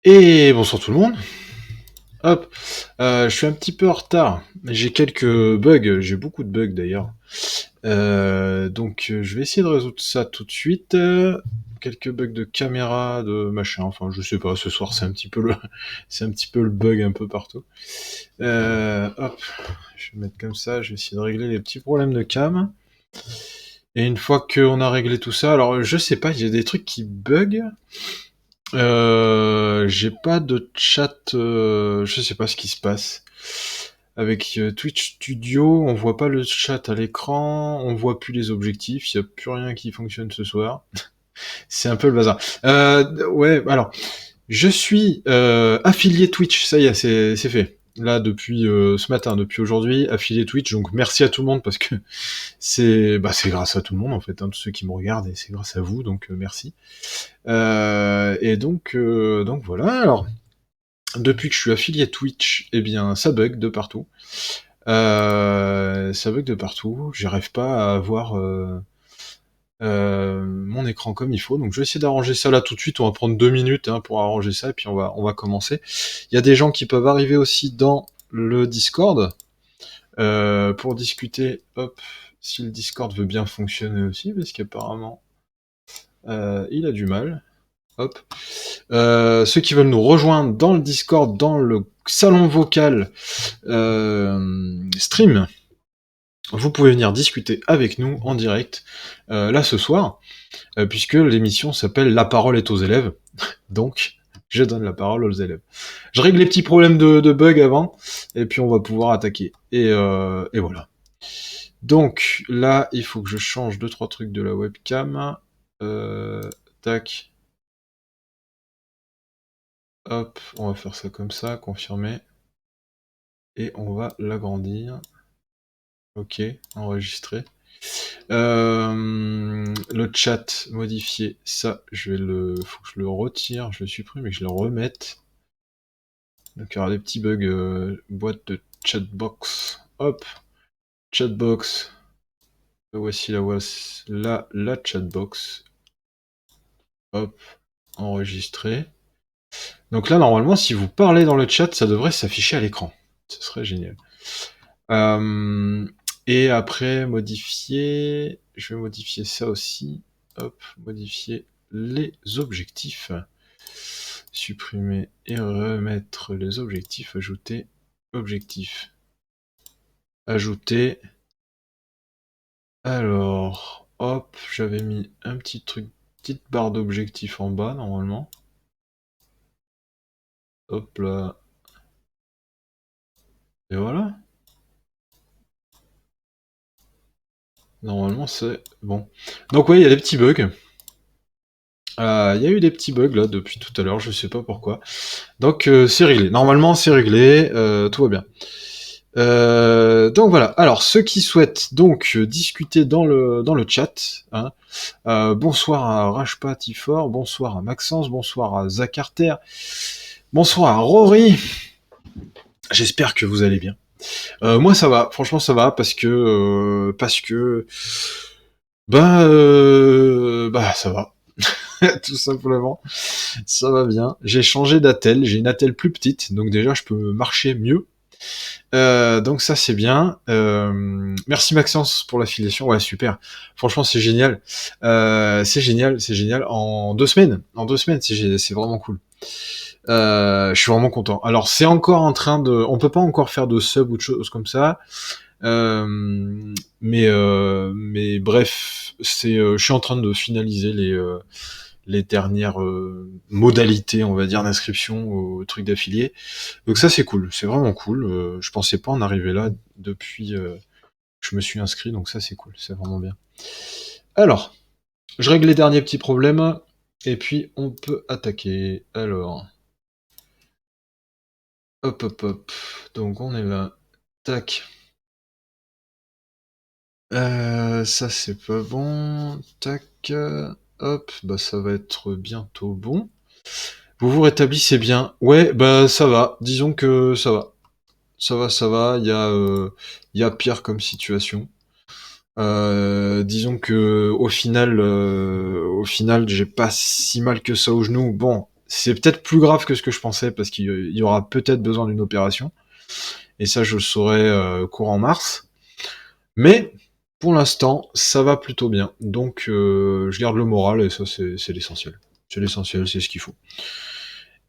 Et bonsoir tout le monde. Hop, je suis un petit peu en retard. J'ai quelques bugs, j'ai beaucoup de bugs d'ailleurs. Donc je vais essayer de résoudre ça tout de suite. Quelques bugs de caméra, de machin. Enfin, je sais pas. Ce soir, c'est un petit peu le, c'est un petit peu le bug un peu partout. Hop, je vais mettre comme ça. Je vais essayer de régler les petits problèmes de cam. Et une fois qu'on a réglé tout ça, alors je sais pas, il y a des trucs qui bug. J'ai pas de chat, je sais pas ce qui se passe. Avec Twitch Studio, on voit pas le chat à l'écran, on voit plus les objectifs, il y a plus rien qui fonctionne ce soir. C'est un peu le bazar. Ouais, alors, je suis affilié Twitch, ça y est, c'est fait. Là, depuis ce matin, depuis aujourd'hui, affilié Twitch, donc merci à tout le monde parce que c'est grâce à tout le monde en fait, hein, tous ceux qui me regardent, et c'est grâce à vous, donc merci. Et donc voilà. Alors, depuis que je suis affilié Twitch, eh bien, ça bug de partout. Ça bug de partout. J'arrive pas à avoir mon écran comme il faut. Donc, je vais essayer d'arranger ça là tout de suite. On va prendre 2 minutes hein, pour arranger ça, et puis on va commencer. Il y a des gens qui peuvent arriver aussi dans le Discord pour discuter. Hop, si le Discord veut bien fonctionner aussi, parce qu'apparemment, il a du mal. Hop. Ceux qui veulent nous rejoindre dans le Discord, dans le salon vocal stream, vous pouvez venir discuter avec nous en direct là ce soir, puisque l'émission s'appelle La parole est aux élèves. Donc, je donne la parole aux élèves. Je règle les petits problèmes de bugs avant, et puis on va pouvoir attaquer. Et voilà. Donc là, il faut que je change 2-3 trucs de la webcam. Tac. Hop, on va faire ça comme ça, confirmer. Et on va l'agrandir. Ok, enregistrer. Le chat modifié, ça, faut que je le retire, je le supprime et que je le remette. Donc il y aura des petits bugs, boîte de chatbox. Hop, chatbox. Voici la chatbox. Hop, enregistrer. Donc là, normalement, si vous parlez dans le chat, ça devrait s'afficher à l'écran. Ce serait génial. Euh, et après, modifier, je vais modifier ça aussi. Hop, modifier les objectifs. Supprimer et remettre les objectifs. Ajouter objectif. Ajouter. Alors, hop, j'avais mis un petit truc, petite barre d'objectifs en bas normalement. Hop là. Et voilà. Normalement c'est bon. Donc ouais, il y a des petits bugs. Il y a eu des petits bugs là depuis tout à l'heure, je sais pas pourquoi. Donc c'est réglé. Normalement c'est réglé, tout va bien. Donc voilà. Alors ceux qui souhaitent donc discuter dans le chat, hein, bonsoir à Rajpa Tifor, bonsoir à Maxence, bonsoir à Zacarter, bonsoir à Rory. J'espère que vous allez bien. Moi ça va, franchement ça va parce que bah ça va. Tout simplement, ça va bien. J'ai changé d'attel, j'ai une attelle plus petite, donc déjà je peux marcher mieux. Donc ça c'est bien. Merci Maxence pour l'affiliation, ouais super. Franchement c'est génial. C'est génial, c'est génial. En 2 semaines, c'est vraiment cool. Je suis vraiment content. Alors c'est encore en train de, on peut pas encore faire de sub ou de choses comme ça. Mais bref, je suis en train de finaliser les dernières modalités, on va dire, d'inscription au truc d'affilié. Donc ça c'est cool, c'est vraiment cool. Je pensais pas en arriver là depuis que je me suis inscrit, donc ça c'est cool, c'est vraiment bien. Alors, je règle les derniers petits problèmes, et puis on peut attaquer. Alors, hop hop hop, donc on est là, tac. Ça c'est pas bon, tac, hop, bah ça va être bientôt bon. Vous vous rétablissez bien? Ouais, bah ça va, disons que ça va. Ça va, il y a pire comme situation. Disons que au final, j'ai pas si mal que ça au genou. Bon, c'est peut-être plus grave que ce que je pensais, parce qu'il y aura peut-être besoin d'une opération, et ça je le saurai courant mars. Mais pour l'instant, ça va plutôt bien. Donc je garde le moral et ça c'est l'essentiel. C'est l'essentiel, c'est ce qu'il faut.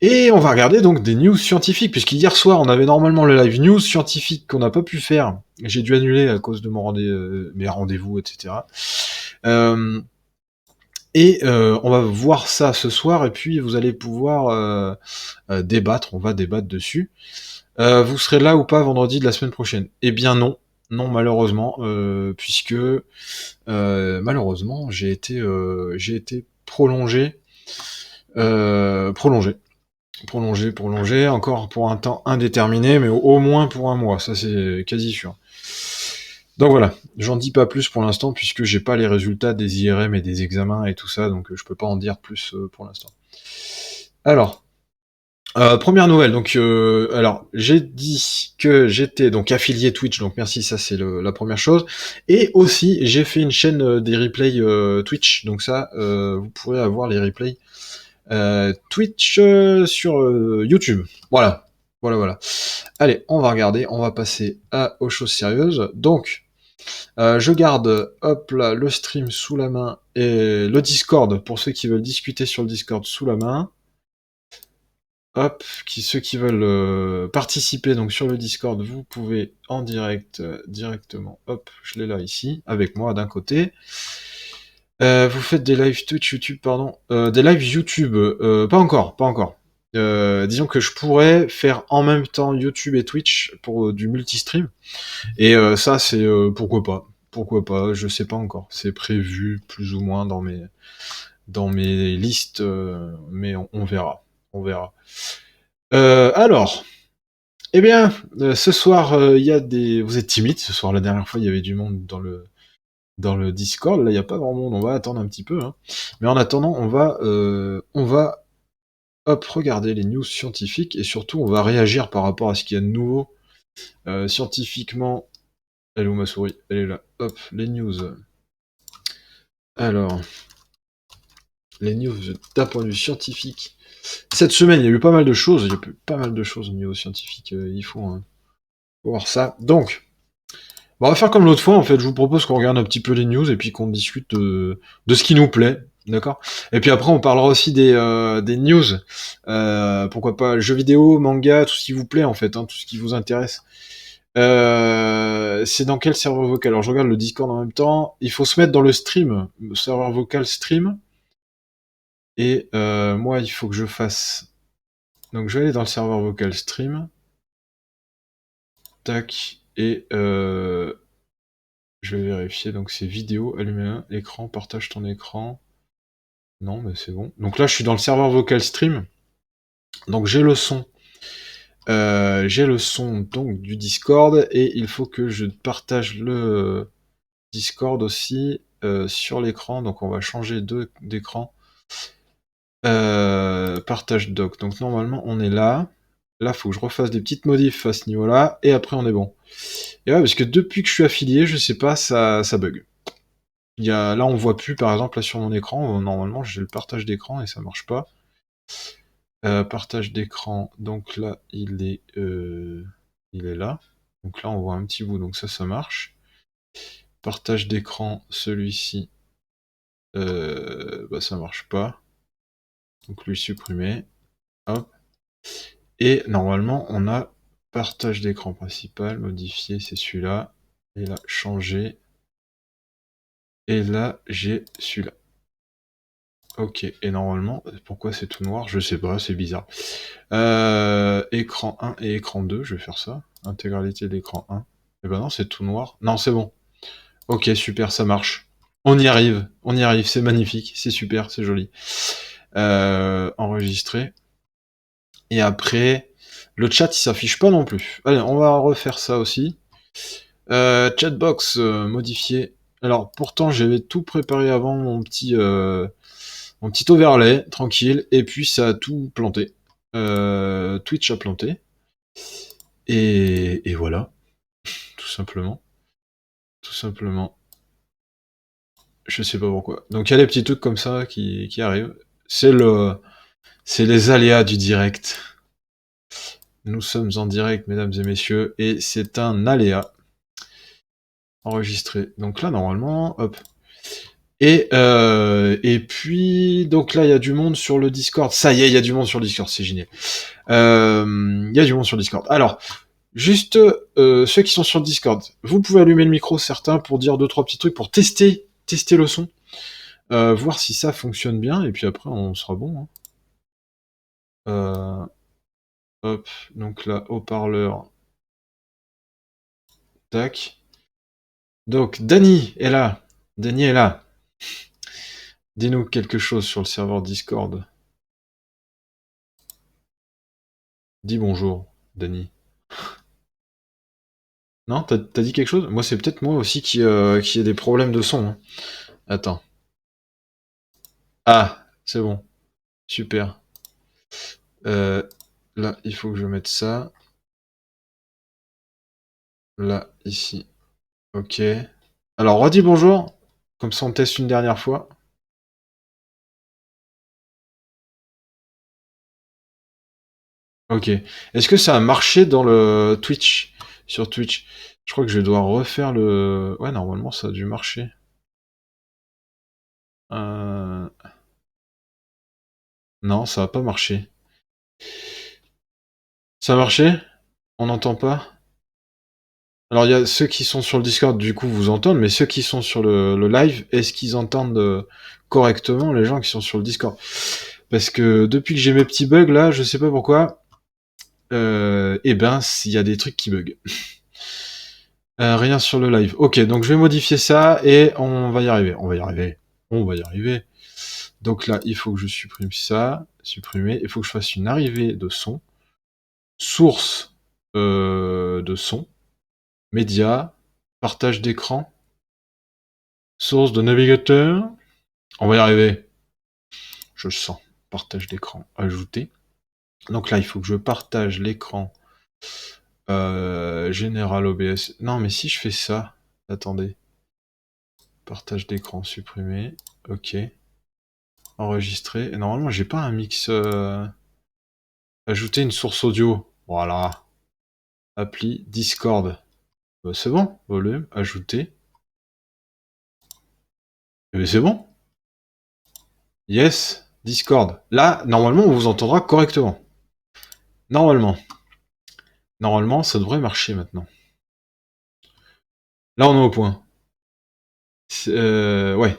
Et on va regarder donc des news scientifiques, puisqu'hier soir on avait normalement le live news scientifique qu'on n'a pas pu faire. J'ai dû annuler à cause de mes rendez-vous, etc. On va voir ça ce soir, et puis vous allez pouvoir débattre, on va débattre dessus. Vous serez là ou pas vendredi de la semaine prochaine? Eh bien non, non malheureusement, puisque malheureusement j'ai été prolongé encore pour un temps indéterminé, mais au moins pour un mois, ça c'est quasi sûr. Donc voilà, j'en dis pas plus pour l'instant puisque j'ai pas les résultats des IRM et des examens et tout ça, donc je peux pas en dire plus pour l'instant. Alors, première nouvelle, donc alors j'ai dit que j'étais donc affilié Twitch, donc merci, ça c'est la première chose. Et aussi j'ai fait une chaîne des replays Twitch, donc ça vous pourrez avoir les replays Twitch sur YouTube. Voilà. Voilà. Allez, on va regarder, on va passer aux choses sérieuses. Donc, je garde, hop là, le stream sous la main et le Discord, pour ceux qui veulent discuter sur le Discord, sous la main. Hop, ceux qui veulent participer donc sur le Discord, vous pouvez en direct, directement, hop, je l'ai là ici, avec moi d'un côté. Vous faites des lives Twitch, YouTube, pardon. Des lives YouTube, pas encore. Disons que je pourrais faire en même temps YouTube et Twitch pour du multi-stream. Et ça, c'est pourquoi pas. Pourquoi pas, je sais pas encore. C'est prévu plus ou moins dans mes listes, mais on verra. On verra. Alors, eh bien, ce soir, il y a des... Vous êtes timide ce soir. La dernière fois, il y avait du monde dans le Discord. Là, il n'y a pas grand monde. On va attendre un petit peu. Hein. Mais en attendant, on va hop, regarder les news scientifiques et surtout, on va réagir par rapport à ce qu'il y a de nouveau scientifiquement. Elle est où ma souris? Elle est là. Hop, les news. Alors, les news d'un point de vue scientifique. Cette semaine, il y a eu pas mal de choses. Il y a eu pas mal de choses au niveau scientifique. Il faut voir ça. Donc, on va faire comme l'autre fois. En fait, je vous propose qu'on regarde un petit peu les news et puis qu'on discute de ce qui nous plaît. D'accord. Et puis après, on parlera aussi des news. Pourquoi pas jeux vidéo, manga, tout ce qui vous plaît en fait, hein, tout ce qui vous intéresse. C'est dans quel serveur vocal? Alors je regarde le Discord en même temps. Il faut se mettre dans le stream, le serveur vocal stream. Et moi, il faut que je fasse. Donc je vais aller dans le serveur vocal stream. Tac. Et je vais vérifier. Donc c'est vidéo, allumer un, écran, partage ton écran. Non, mais c'est bon. Donc là, je suis dans le serveur vocal stream. Donc j'ai le son. Donc du Discord et il faut que je partage le Discord aussi sur l'écran. Donc on va changer d'écran. Partage doc. Donc normalement on est là. Là, faut que je refasse des petites modifs à ce niveau-là et après on est bon. Et ouais, parce que depuis que je suis affilié, je sais pas, ça bug. Là, on voit plus, par exemple, là sur mon écran, normalement j'ai le partage d'écran et ça marche pas. Partage d'écran, donc là, il est là. Donc là, on voit un petit bout, donc ça marche. Partage d'écran, celui-ci, ça marche pas. Donc lui supprimer. Hop. Et normalement, on a partage d'écran principal, modifier, c'est celui-là. Et là, changer. Et là, j'ai celui-là. Ok, et normalement, pourquoi c'est tout noir? Je sais pas, c'est bizarre. Écran 1 et écran 2, je vais faire ça. Intégralité de l'écran 1. Et ben non, c'est tout noir. Non, c'est bon. Ok, super, ça marche. On y arrive, c'est magnifique, c'est super, c'est joli. Enregistrer. Et après, le chat, il s'affiche pas non plus. Allez, on va refaire ça aussi. Chatbox, modifié. Alors, pourtant, j'avais tout préparé avant, mon petit overlay, tranquille, et puis ça a tout planté. Twitch a planté. Et voilà, tout simplement. Tout simplement. Je sais pas pourquoi. Donc il y a des petits trucs comme ça qui arrivent. C'est C'est les aléas du direct. Nous sommes en direct, mesdames et messieurs, et c'est un aléa enregistré. Donc là, normalement, hop. Et puis, donc là, il y a du monde sur le Discord. Ça y est, il y a du monde sur le Discord, c'est génial. Il y a du monde sur le Discord. Alors, juste ceux qui sont sur le Discord, vous pouvez allumer le micro, certains, pour dire 2-3 petits trucs, pour tester le son, voir si ça fonctionne bien, et puis après, on sera bon. Hein. Hop, donc là, haut-parleur. Tac. Donc, Dany est là. Dany est là. Dis-nous quelque chose sur le serveur Discord. Dis bonjour, Dany. Non, t'as dit quelque chose? Moi, c'est peut-être moi aussi qui ai des problèmes de son. Hein. Attends. Ah, c'est bon. Super. Là, il faut que je mette ça. Là, ici. Ok. Alors, redis bonjour. Comme ça, on teste une dernière fois. Ok. Est-ce que ça a marché dans le Twitch? Sur Twitch? Je crois que je dois refaire le... Ouais, normalement, ça a dû marcher. Euh... Non, ça a pas marché. Ça a marché? On n'entend pas? Alors, il y a ceux qui sont sur le Discord, du coup, vous entendent, mais ceux qui sont sur le live, est-ce qu'ils entendent correctement les gens qui sont sur le Discord? Parce que depuis que j'ai mes petits bugs, là, je sais pas pourquoi, eh ben, il y a des trucs qui bug. Rien sur le live. Ok, donc je vais modifier ça et on va y arriver. On va y arriver. On va y arriver. Donc là, il faut que je supprime ça. Supprimer. Il faut que je fasse une arrivée de son. Source de son. Média. Partage d'écran. Source de navigateur. On va y arriver. Je le sens. Partage d'écran. Ajouter. Donc là, il faut que je partage l'écran. Général OBS. Non, mais si je fais ça. Attendez. Partage d'écran supprimé. Ok. Enregistrer. Et normalement, j'ai pas un mix. Ajouter une source audio. Voilà. Appli Discord. Bah, c'est bon. Volume. Ajouter. Mais c'est bon. Yes. Discord. Là, normalement, on vous entendra correctement. Normalement. Normalement, ça devrait marcher maintenant. Là, on est au point. Ouais.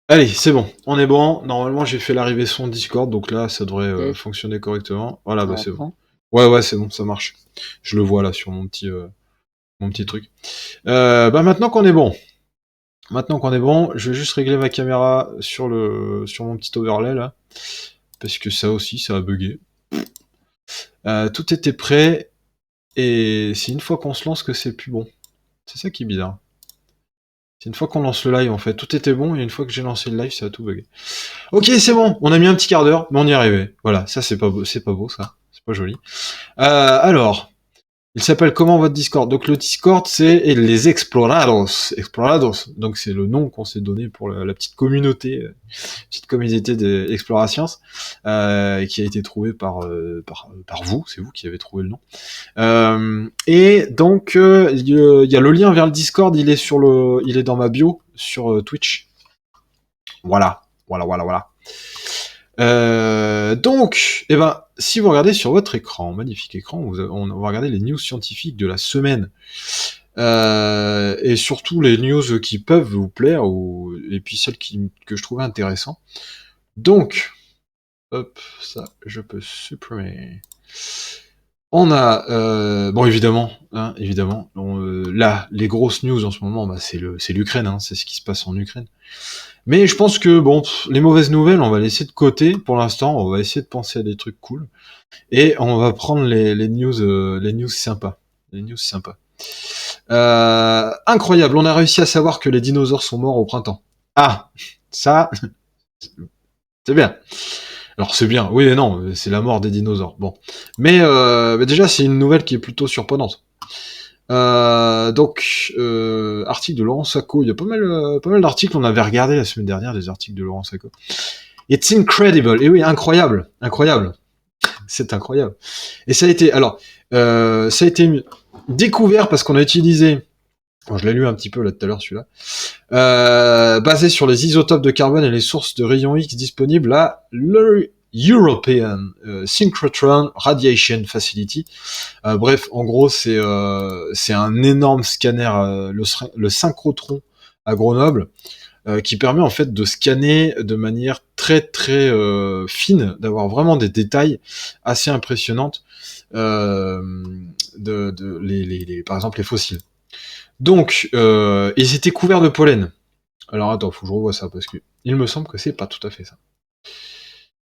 Allez, c'est bon. On est bon. Normalement, j'ai fait l'arrivée son Discord, donc là, ça devrait fonctionner correctement. Voilà, bah c'est bon. Ouais, c'est bon, ça marche. Je le vois là sur mon petit truc. Bah maintenant qu'on est bon. Je vais juste régler ma caméra sur mon petit overlay là. Parce que ça aussi, ça a bugué. Tout était prêt. Et c'est une fois qu'on se lance que c'est plus bon. C'est ça qui est bizarre. C'est une fois qu'on lance le live en fait. Tout était bon et une fois que j'ai lancé le live, ça a tout bugué. Ok, c'est bon. On a mis un petit quart d'heure, mais on y est arrivé. Voilà, ça c'est pas beau ça. C'est pas joli. Alors, il s'appelle comment votre Discord? Donc le Discord, c'est les Explorados. Explorados. Donc c'est le nom qu'on s'est donné pour la petite communauté d'Explorations, qui a été trouvée par vous. C'est vous qui avez trouvé le nom. Et donc il y a le lien vers le Discord. Il est dans ma bio sur Twitch. Voilà. Donc, si vous regardez sur votre écran, magnifique écran, on va regarder les news scientifiques de la semaine. Et surtout les news qui peuvent vous plaire, et puis celles que je trouvais intéressantes. Donc, hop, ça, je peux supprimer. On a, bon évidemment, là, les grosses news en ce moment, c'est l'Ukraine, hein, c'est ce qui se passe en Ukraine. Mais je pense que bon, les mauvaises nouvelles, on va laisser de côté pour l'instant. On va essayer de penser à des trucs cool et on va prendre les news sympas. Les news sympas. Incroyable, on a réussi à savoir que les dinosaures sont morts au printemps. Ah, ça, c'est bien. Alors c'est bien, oui et non, c'est la mort des dinosaures. Bon, mais déjà c'est une nouvelle qui est plutôt surprenante. Donc, article de Laurent Sacco. Il y a pas mal d'articles. On avait regardé la semaine dernière des articles de Laurent Sacco. It's incredible. Et oui, incroyable, incroyable. C'est incroyable. Et ça a été découvert parce qu'on a utilisé, bon, je l'ai lu un petit peu là tout à l'heure celui-là, basé sur les isotopes de carbone et les sources de rayons X disponibles à l'European Synchrotron Radiation Facility. Bref, en gros, c'est un énorme scanner, le synchrotron à Grenoble, qui permet en fait de scanner de manière très très fine, d'avoir vraiment des détails assez impressionnantes par exemple les fossiles. Donc, ils étaient couverts de pollen. Alors attends, faut que je revoie ça parce que il me semble que c'est pas tout à fait ça.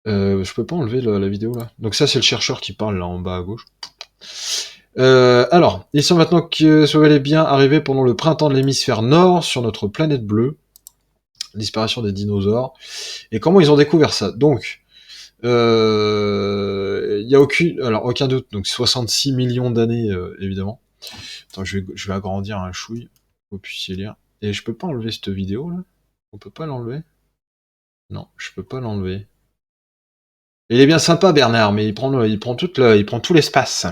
Je peux pas enlever la vidéo là. Donc ça c'est le chercheur qui parle là en bas à gauche. Alors, ils sont maintenant que se bel et bien arrivés pendant le printemps de l'hémisphère nord sur notre planète bleue, disparition des dinosaures. Et comment ils ont découvert ça? Donc, il y a aucun doute. Donc 66 millions d'années évidemment. Attends, je vais agrandir un chouille, vous puissiez lire. Et je peux pas enlever cette vidéo là? On peut pas l'enlever? Non, je peux pas l'enlever. Il est bien sympa Bernard, mais il prend tout l'espace.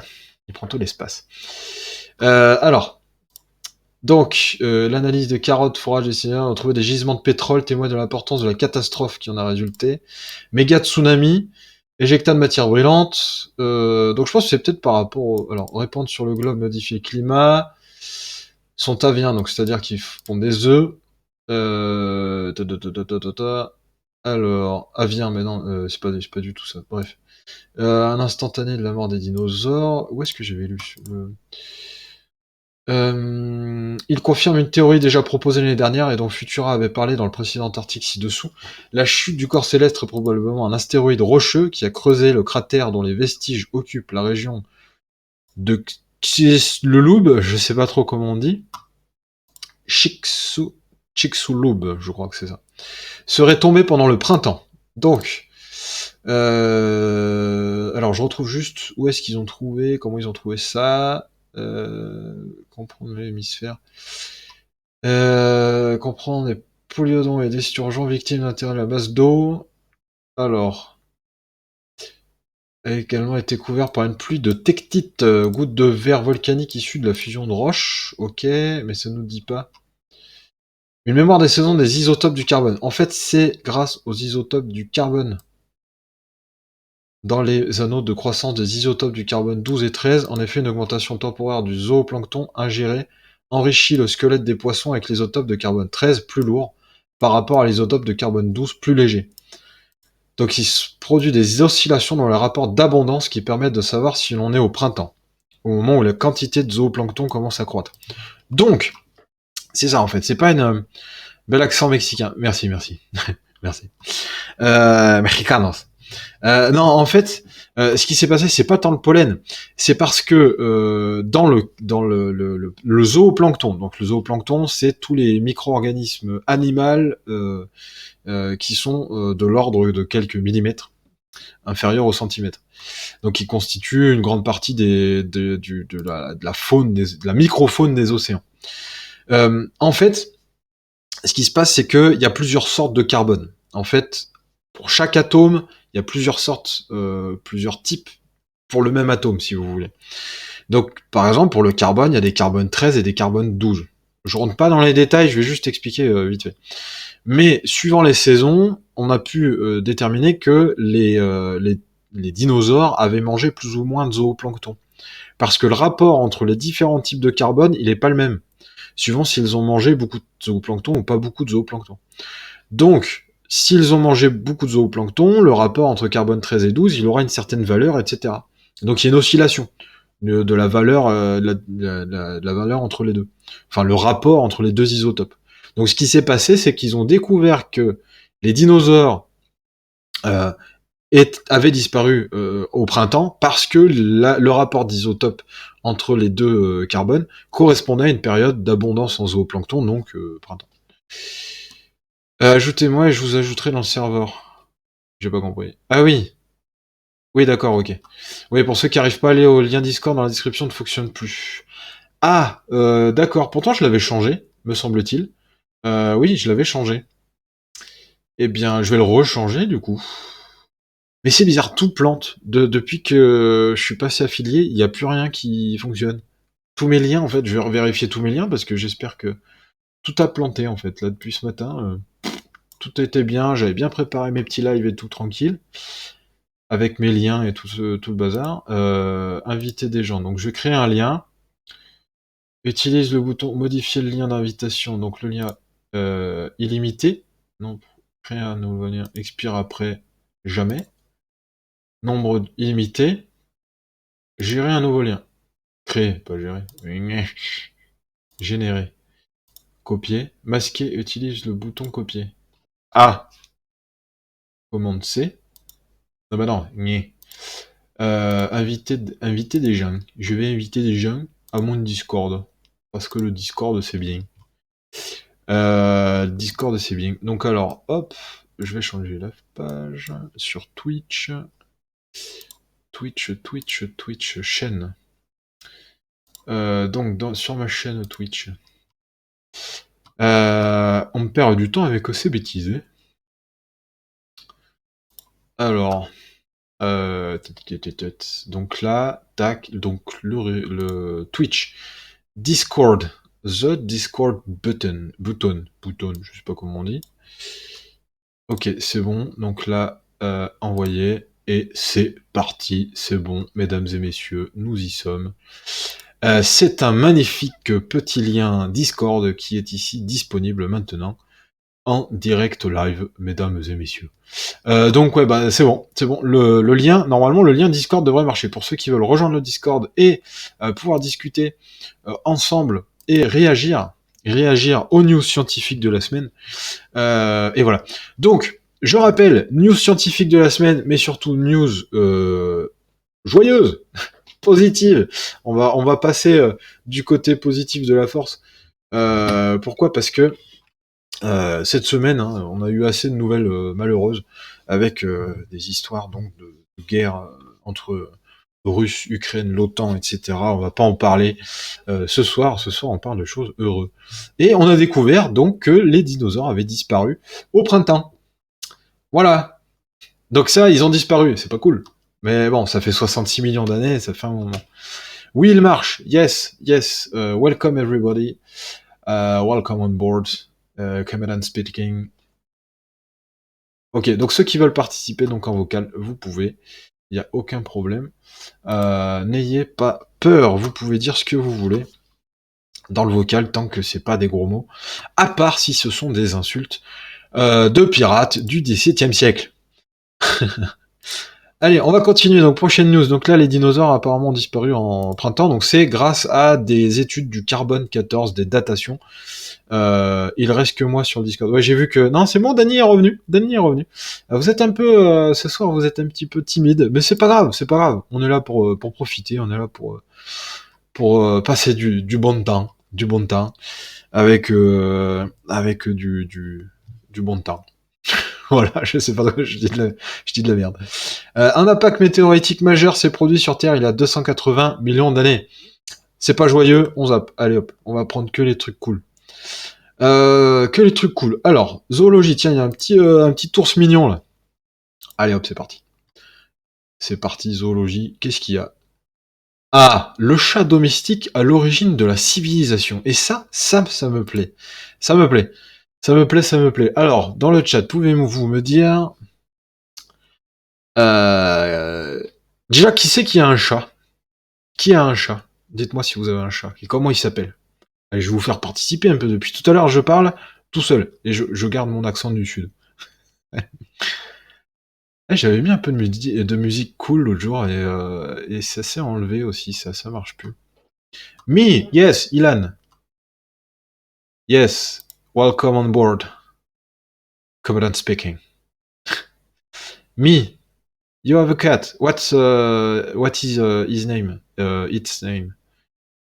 Il prend tout l'espace. Alors, donc, l'analyse de carottes, fourrage et signaux ont trouvé des gisements de pétrole témoignent de l'importance de la catastrophe qui en a résulté. Méga tsunami, éjecta de matière brûlante. Donc je pense que c'est peut-être par rapport alors, répandre sur le globe, modifier le climat, sont aviens, donc c'est-à-dire qu'ils font des œufs. Alors, aviens, mais non, c'est pas du tout ça. Bref. Un instantané de la mort des dinosaures. Où est-ce que j'avais lu il confirme une théorie déjà proposée l'année dernière et dont Futura avait parlé dans le précédent article ci-dessous. La chute du corps céleste est probablement un astéroïde rocheux qui a creusé le cratère dont les vestiges occupent la région de Chicxulub, je sais pas trop comment on dit. Chicxulub, je crois que c'est ça. Serait tombé pendant le printemps. Donc, alors je retrouve juste où est-ce qu'ils ont trouvé, comment ils ont trouvé ça. Comprendre l'hémisphère. Comprendre les polyodons et des sturgeons victimes d'intérêt à la base d'eau. Alors, a également été couvert par une pluie de tectites, gouttes de verre volcanique issues de la fusion de roches. Ok, mais ça nous dit pas. Une mémoire des saisons des isotopes du carbone. En fait, c'est grâce aux isotopes du carbone. Dans les anneaux de croissance des isotopes du carbone 12 et 13, en effet, une augmentation temporaire du zooplancton ingéré enrichit le squelette des poissons avec l'isotopes de carbone 13 plus lourd par rapport à l'isotope de carbone 12 plus léger. Donc il se produit des oscillations dans le rapport d'abondance qui permettent de savoir si l'on est au printemps, au moment où la quantité de zooplancton commence à croître. Donc, c'est ça en fait, c'est pas une bel accent mexicain. Merci. Merci. Mexicanos. Non, en fait, ce qui s'est passé, c'est pas tant le pollen, c'est parce que dans le zooplancton, donc le zooplancton, c'est tous les micro-organismes animaux qui sont de l'ordre de quelques millimètres, inférieurs au centimètre. Donc, qui constituent une grande partie de la faune, de la microfaune des océans. En fait, ce qui se passe, c'est qu'il y a plusieurs sortes de carbone. En fait, pour chaque atome, il y a plusieurs sortes, plusieurs types pour le même atome, si vous voulez. Donc, par exemple, pour le carbone, il y a des carbone 13 et des carbone 12. Je rentre pas dans les détails, je vais juste expliquer vite fait. Mais suivant les saisons, on a pu déterminer que les dinosaures avaient mangé plus ou moins de zooplancton. Parce que le rapport entre les différents types de carbone, il n'est pas le même. Suivant s'ils ont mangé beaucoup de zooplancton ou pas beaucoup de zooplancton. Donc, s'ils ont mangé beaucoup de zooplancton, le rapport entre carbone 13 et 12, il aura une certaine valeur, etc. Donc il y a une oscillation de la valeur, la valeur entre les deux. Enfin, le rapport entre les deux isotopes. Donc ce qui s'est passé, c'est qu'ils ont découvert que les dinosaures avaient disparu au printemps parce que le rapport d'isotope entre les deux carbones correspondait à une période d'abondance en zooplancton, donc printemps. Ajoutez-moi et je vous ajouterai dans le serveur. J'ai pas compris. Ah oui. Oui, d'accord, ok. Oui, pour ceux qui arrivent pas à aller au lien Discord dans la description, ne fonctionne plus. Ah, d'accord. Pourtant, je l'avais changé, me semble-t-il. Oui, je l'avais changé. Eh bien, je vais le rechanger du coup. Mais c'est bizarre, tout plante. Depuis que je suis passé affilié, il n'y a plus rien qui fonctionne. Tous mes liens, en fait, je vais vérifier tous mes liens parce que j'espère que tout a planté, en fait. Là, depuis ce matin, tout était bien, j'avais bien préparé mes petits lives et tout tranquille, avec mes liens et tout le bazar. Inviter des gens. Donc, je vais créer un lien. Utilise le bouton modifier le lien d'invitation. Donc, le lien illimité. Non, créer un nouveau lien expire après jamais. Nombre illimité. Gérer un nouveau lien. Créer, pas gérer. Générer. Copier. Masquer, utilise le bouton copier. Ah! Commande C. Non bah non, inviter des gens. Je vais inviter des gens à mon Discord. Parce que le Discord c'est bien. Discord c'est bien. Donc alors, hop, je vais changer la page sur Twitch. Twitch, chaîne. Donc sur ma chaîne Twitch. On me perd du temps avec ces bêtises. Alors, donc là, tac, donc le Twitch, Discord, the Discord button, je sais pas comment on dit. Ok, c'est bon, donc là, envoyer, et c'est parti, c'est bon, mesdames et messieurs, nous y sommes. C'est un magnifique petit lien Discord qui est ici disponible maintenant, en direct live, mesdames et messieurs. Donc ouais, bah c'est bon. Le lien, normalement, le lien Discord devrait marcher pour ceux qui veulent rejoindre le Discord et pouvoir discuter ensemble et réagir aux news scientifiques de la semaine. Et voilà. Donc, je rappelle, news scientifiques de la semaine, mais surtout news joyeuses, positives. On va passer du côté positif de la force. Pourquoi? Parce que cette semaine, hein, on a eu assez de nouvelles malheureuses avec des histoires donc de guerre entre Russes, Ukraine, l'OTAN, etc. On va pas en parler ce soir. Ce soir, on parle de choses heureuses. Et on a découvert donc que les dinosaures avaient disparu au printemps. Voilà. Donc ça, ils ont disparu. C'est pas cool. Mais bon, ça fait 66 millions d'années, ça fait un moment. Oui, il marche. Yes. Welcome everybody. Welcome on board. Cameron speaking. Ok, donc ceux qui veulent participer donc en vocal, vous pouvez, il n'y a aucun problème. N'ayez pas peur, vous pouvez dire ce que vous voulez dans le vocal tant que c'est pas des gros mots, à part si ce sont des insultes de pirates du XVIIe siècle. Allez, on va continuer. Donc prochaine news. Donc là, les dinosaures apparemment ont disparu en printemps. Donc c'est grâce à des études du carbone 14, des datations. Il reste que moi sur le Discord. Ouais, j'ai vu que non, c'est bon, Dany est revenu. Vous êtes un peu ce soir, vous êtes un petit peu timide, mais c'est pas grave, c'est pas grave. On est là pour profiter, on est là pour passer du bon temps, avec du bon temps. Voilà, je sais pas, je dis de la merde. Un impact météoritique majeur s'est produit sur Terre il y a 280 millions d'années. C'est pas joyeux, on zappe. Allez hop, on va prendre que les trucs cool. Que les trucs cool. Alors, zoologie, tiens, il y a un petit ours mignon là. Allez hop, c'est parti. C'est parti, zoologie. Qu'est-ce qu'il y a? Ah, le chat domestique à l'origine de la civilisation. Et ça me plaît. Ça me plaît. Ça me plaît. Alors, dans le chat, pouvez-vous me dire... Euh... Déjà, qui c'est qui a un chat? Qui a un chat? Dites-moi si vous avez un chat. Et comment il s'appelle? Allez, je vais vous faire participer un peu. Depuis tout à l'heure, je parle tout seul. Et je garde mon accent du sud. J'avais mis un peu de musique cool l'autre jour et ça s'est enlevé aussi, ça marche plus. Me, yes, Ilan. Yes, welcome on board. Commandant speaking. Me, you have a cat. What is his name? Its name.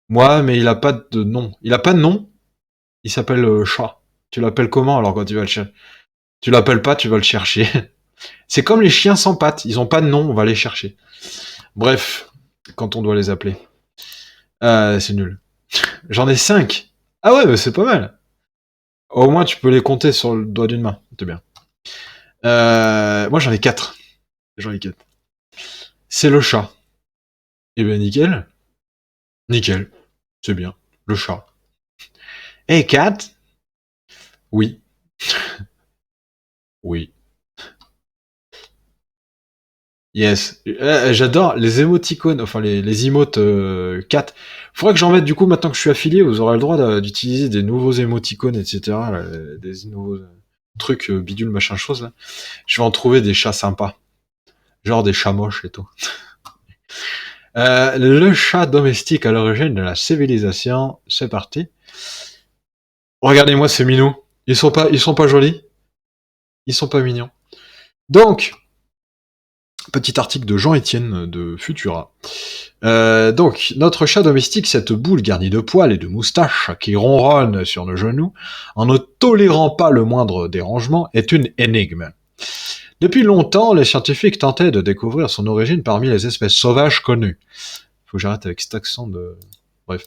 Moi, mais il a pas de nom. Il a pas de nom. Il s'appelle chat. Tu l'appelles comment alors quand tu vas le chercher? Tu l'appelles pas, tu vas le chercher. C'est comme les chiens sans pattes. Ils ont pas de nom, on va les chercher. Bref, quand on doit les appeler. C'est nul. J'en ai 5. Ah ouais, bah c'est pas mal. Au moins, tu peux les compter sur le doigt d'une main. C'est bien. Moi, j'en ai 4. J'en ai 4. C'est le chat. Eh ben, nickel. Nickel. C'est bien. Le chat. Hey, cat. Oui. Oui. Yes. J'adore les émoticônes, enfin les emotes 4. Faudrait que j'en mette du coup maintenant que je suis affilié, vous aurez le droit d'utiliser des nouveaux émoticônes, etc. Là, des nouveaux trucs bidule machin chose là. Je vais en trouver des chats sympas. Genre des chats moches et tout. Le chat domestique à l'origine de la civilisation, c'est parti. Regardez-moi ces minoux. Ils sont pas jolis. Ils sont pas mignons. Donc, petit article de Jean-Étienne de Futura. Donc, notre chat domestique, cette boule garnie de poils et de moustaches qui ronronne sur nos genoux, en ne tolérant pas le moindre dérangement, est une énigme. Depuis longtemps, les scientifiques tentaient de découvrir son origine parmi les espèces sauvages connues. Faut que j'arrête avec cet accent de... Bref.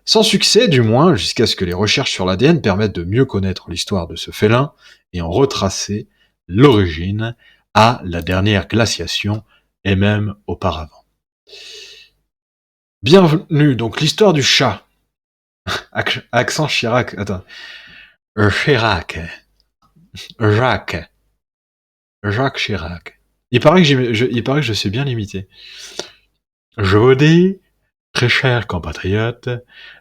Sans succès, du moins, jusqu'à ce que les recherches sur l'ADN permettent de mieux connaître l'histoire de ce félin et en retracer l'origine à la dernière glaciation et même auparavant. Bienvenue, donc l'histoire du chat. Accent Chirac, attends. Chirac. Jacques. Jacques Chirac. Il paraît que je sais bien l'imiter. Je vous dis, très chers compatriotes,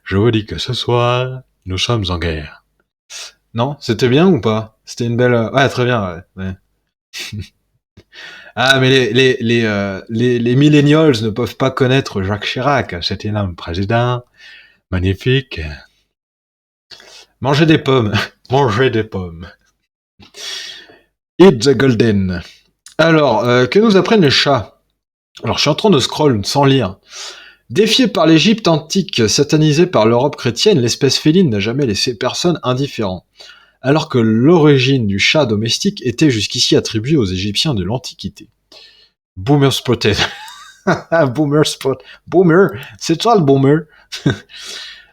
je vous dis que ce soir, nous sommes en guerre. Non, c'était bien ou pas? C'était une belle... Ouais, très bien, ouais. Ah, mais les millennials ne peuvent pas connaître Jacques Chirac. C'était un homme président, magnifique. Mangez des pommes. Mangez des pommes. Eat the golden. Alors, que nous apprennent les chats? Alors, je suis en train de scroll sans lire. Défiée par l'Égypte antique, satanisée par l'Europe chrétienne, l'espèce féline n'a jamais laissé personne indifférent. Alors que l'origine du chat domestique était jusqu'ici attribuée aux Égyptiens de l'Antiquité. Boomer spotted. Boomer spot. Boomer, c'est toi le boomer.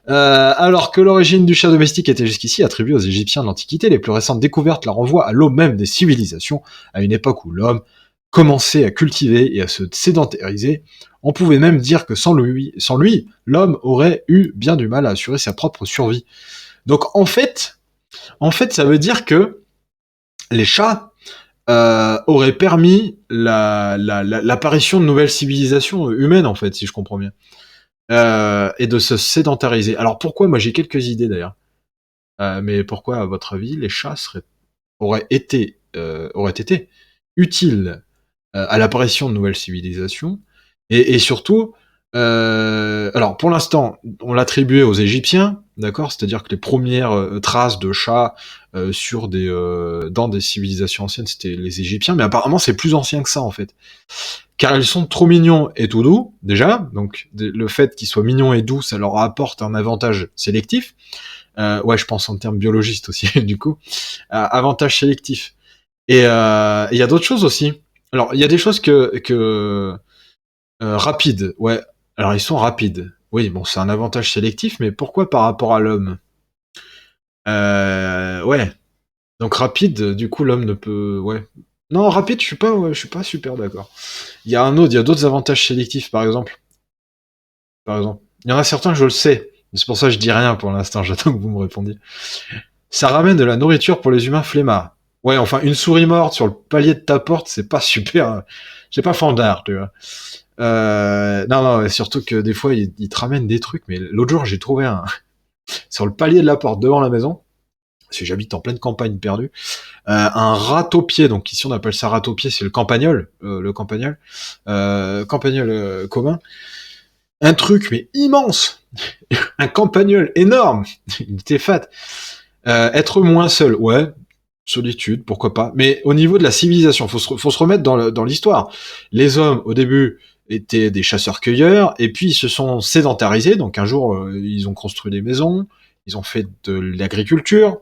Alors que l'origine du chat domestique était jusqu'ici attribuée aux Égyptiens de l'Antiquité, les plus récentes découvertes la renvoient à l'aube même des civilisations, à une époque où l'homme commençait à cultiver et à se sédentariser. On pouvait même dire que sans lui, l'homme aurait eu bien du mal à assurer sa propre survie. Donc en fait, ça veut dire que les chats auraient permis l'apparition de nouvelles civilisations humaines, en fait, si je comprends bien. Et de se sédentariser. Alors pourquoi? Moi j'ai quelques idées d'ailleurs. Mais pourquoi, à votre avis, les chats auraient été utiles à l'apparition de nouvelles civilisations et surtout, alors pour l'instant, on l'attribuait aux Égyptiens, d'accord? C'est-à-dire que les premières traces de chats dans des civilisations anciennes, c'était les Égyptiens, mais apparemment c'est plus ancien que ça en fait. Car ils sont trop mignons et tout doux, déjà, donc le fait qu'ils soient mignons et doux, ça leur apporte un avantage sélectif. Ouais, je pense en termes biologistes aussi, du coup. Avantage sélectif. Et il y a d'autres choses aussi. Alors, il y a des choses que rapides, ouais. Alors, ils sont rapides. Oui, bon, c'est un avantage sélectif, mais pourquoi par rapport à l'homme? Ouais. Donc rapide, du coup, l'homme ne peut, ouais. Non, rapide, je suis pas super d'accord. Il y a d'autres avantages sélectifs, par exemple. Il y en a certains, je le sais. C'est pour ça que je dis rien pour l'instant, j'attends que vous me répondiez. Ça ramène de la nourriture pour les humains flemmards. Ouais, enfin, une souris morte sur le palier de ta porte, c'est pas super, c'est pas fandard, tu vois. Non, non, surtout que des fois, ils te ramènent des trucs, mais l'autre jour, j'ai trouvé un, sur le palier de la porte devant la maison, parce que j'habite en pleine campagne perdue, un râteau-pied, donc ici on appelle ça râteau-pied, c'est le campagnol commun, un truc, mais immense, un campagnol énorme, il était fat, être moins seul, ouais, solitude, pourquoi pas. Mais au niveau de la civilisation, faut se remettre dans l'histoire. Les hommes, au début, étaient des chasseurs-cueilleurs, et puis ils se sont sédentarisés. Donc un jour, ils ont construit des maisons, ils ont fait de l'agriculture,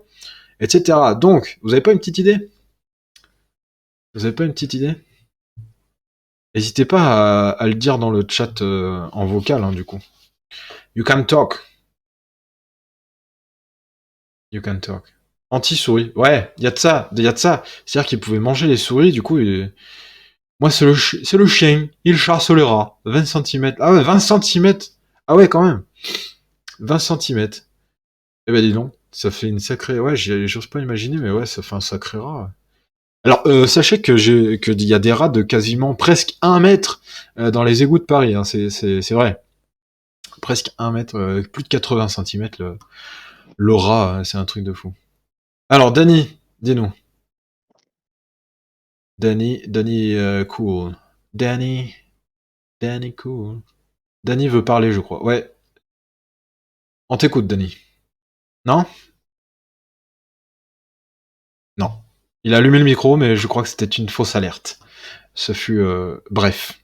etc. Donc, vous avez pas une petite idée? Vous avez pas une petite idée? N'hésitez pas à le dire dans le chat en vocal, hein, du coup. You can talk. You can talk. Anti-souris. Ouais, il y a de ça, il y a de ça. C'est-à-dire qu'il pouvait manger les souris, du coup, moi, c'est le chien. Il chasse le rat. 20 centimètres. Ah ouais, 20 centimètres. Ah ouais, quand même. 20 centimètres. Eh ben, dis donc. Ça fait une sacrée, ouais, j'ose pas imaginer, mais ouais, ça fait un sacré rat. Ouais. Alors, sachez qu'il y a des rats de quasiment presque 1 mètre dans les égouts de Paris, hein. C'est vrai. Presque 1 mètre, plus de 80 centimètres, le rat, c'est un truc de fou. Alors, Dany, dis-nous. Dany, cool. Dany, Dany, cool. Dany veut parler, je crois. Ouais, on t'écoute, Dany. Non? Non. Il a allumé le micro, mais je crois que c'était une fausse alerte. Ce fut... bref.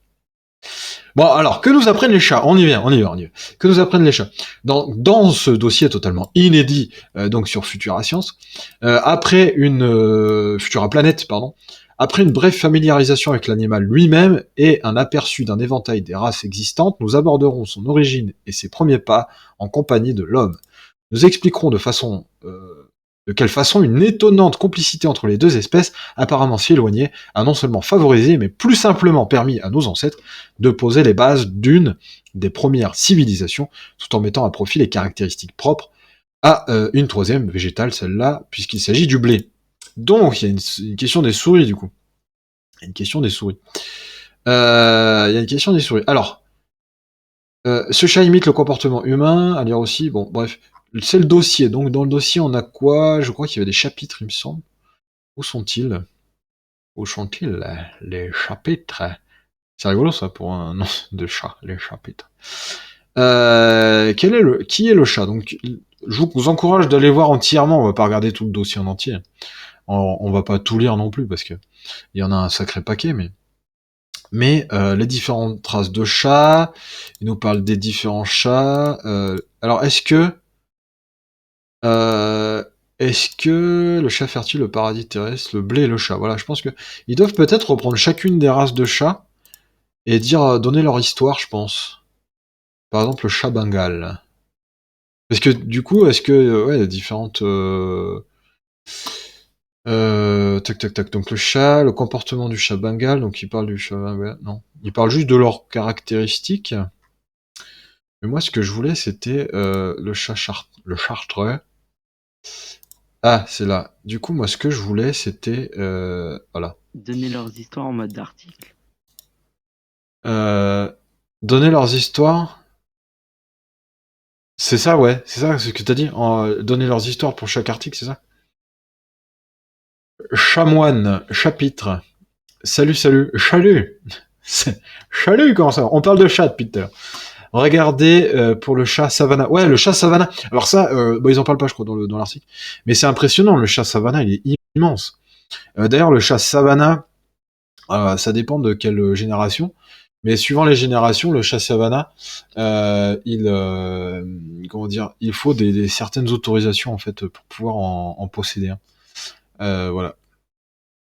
Bon, alors, que nous apprennent les chats? On y vient, on y va, on y va. Que nous apprennent les chats? Dans ce dossier totalement inédit, donc sur Futura Science, après une... Futura Planète, pardon, après une brève familiarisation avec l'animal lui-même et un aperçu d'un éventail des races existantes, nous aborderons son origine et ses premiers pas en compagnie de l'homme. Nous expliquerons de quelle façon une étonnante complicité entre les deux espèces, apparemment si éloignées, a non seulement favorisé, mais plus simplement permis à nos ancêtres de poser les bases d'une des premières civilisations, tout en mettant à profit les caractéristiques propres à une troisième végétale, celle-là, puisqu'il s'agit du blé. Donc, il y a une question des souris, du coup. Il y a une question des souris. Il y a une question des souris. Alors, ce chat imite le comportement humain, à lire aussi, bon, bref. C'est le dossier. Donc, dans le dossier, on a quoi? Je crois qu'il y avait des chapitres, il me semble. Où sont-ils? Où sont-ils, les chapitres? C'est rigolo, ça, pour un nom de chat, les chapitres. Qui est le chat? Donc, je vous encourage d'aller voir entièrement. On va pas regarder tout le dossier en entier. On va pas tout lire non plus, parce que il y en a un sacré paquet, mais les différentes races de chats, il nous parle des différents chats. Alors, euh, est-ce que le chat fertile, le paradis terrestre, le blé et le chat? Voilà, je pense que ils doivent peut-être reprendre chacune des races de chats et dire donner leur histoire, je pense. Par exemple, le chat bengal. Parce que du coup, est-ce que ouais, il y a différentes tac tac tac. Donc le chat, le comportement du chat bengal. Donc il parle du chat bengal. Non, il parle juste de leurs caractéristiques. Mais moi, ce que je voulais, c'était le chartreux. Ah, c'est là. Du coup, moi, ce que je voulais, c'était voilà. Donner leurs histoires en mode article. Euh, donner leurs histoires. C'est ça, ouais. C'est ça, ce que t'as dit. Donner leurs histoires pour chaque article, c'est ça. Chamoine, chapitre. Salut, salut. Chalut. Chalut, comment ça va? On parle de chat depuis tout à l'heure. Regardez pour le chat savannah. Ouais, le chat savannah. Alors ça, bon, ils en parlent pas, je crois, dans l'article. Mais c'est impressionnant, le chat savannah, il est immense. D'ailleurs, le chat savannah, ça dépend de quelle génération. Mais suivant les générations, le chat savannah, comment dire, il faut certaines autorisations en fait pour pouvoir en posséder un. Voilà.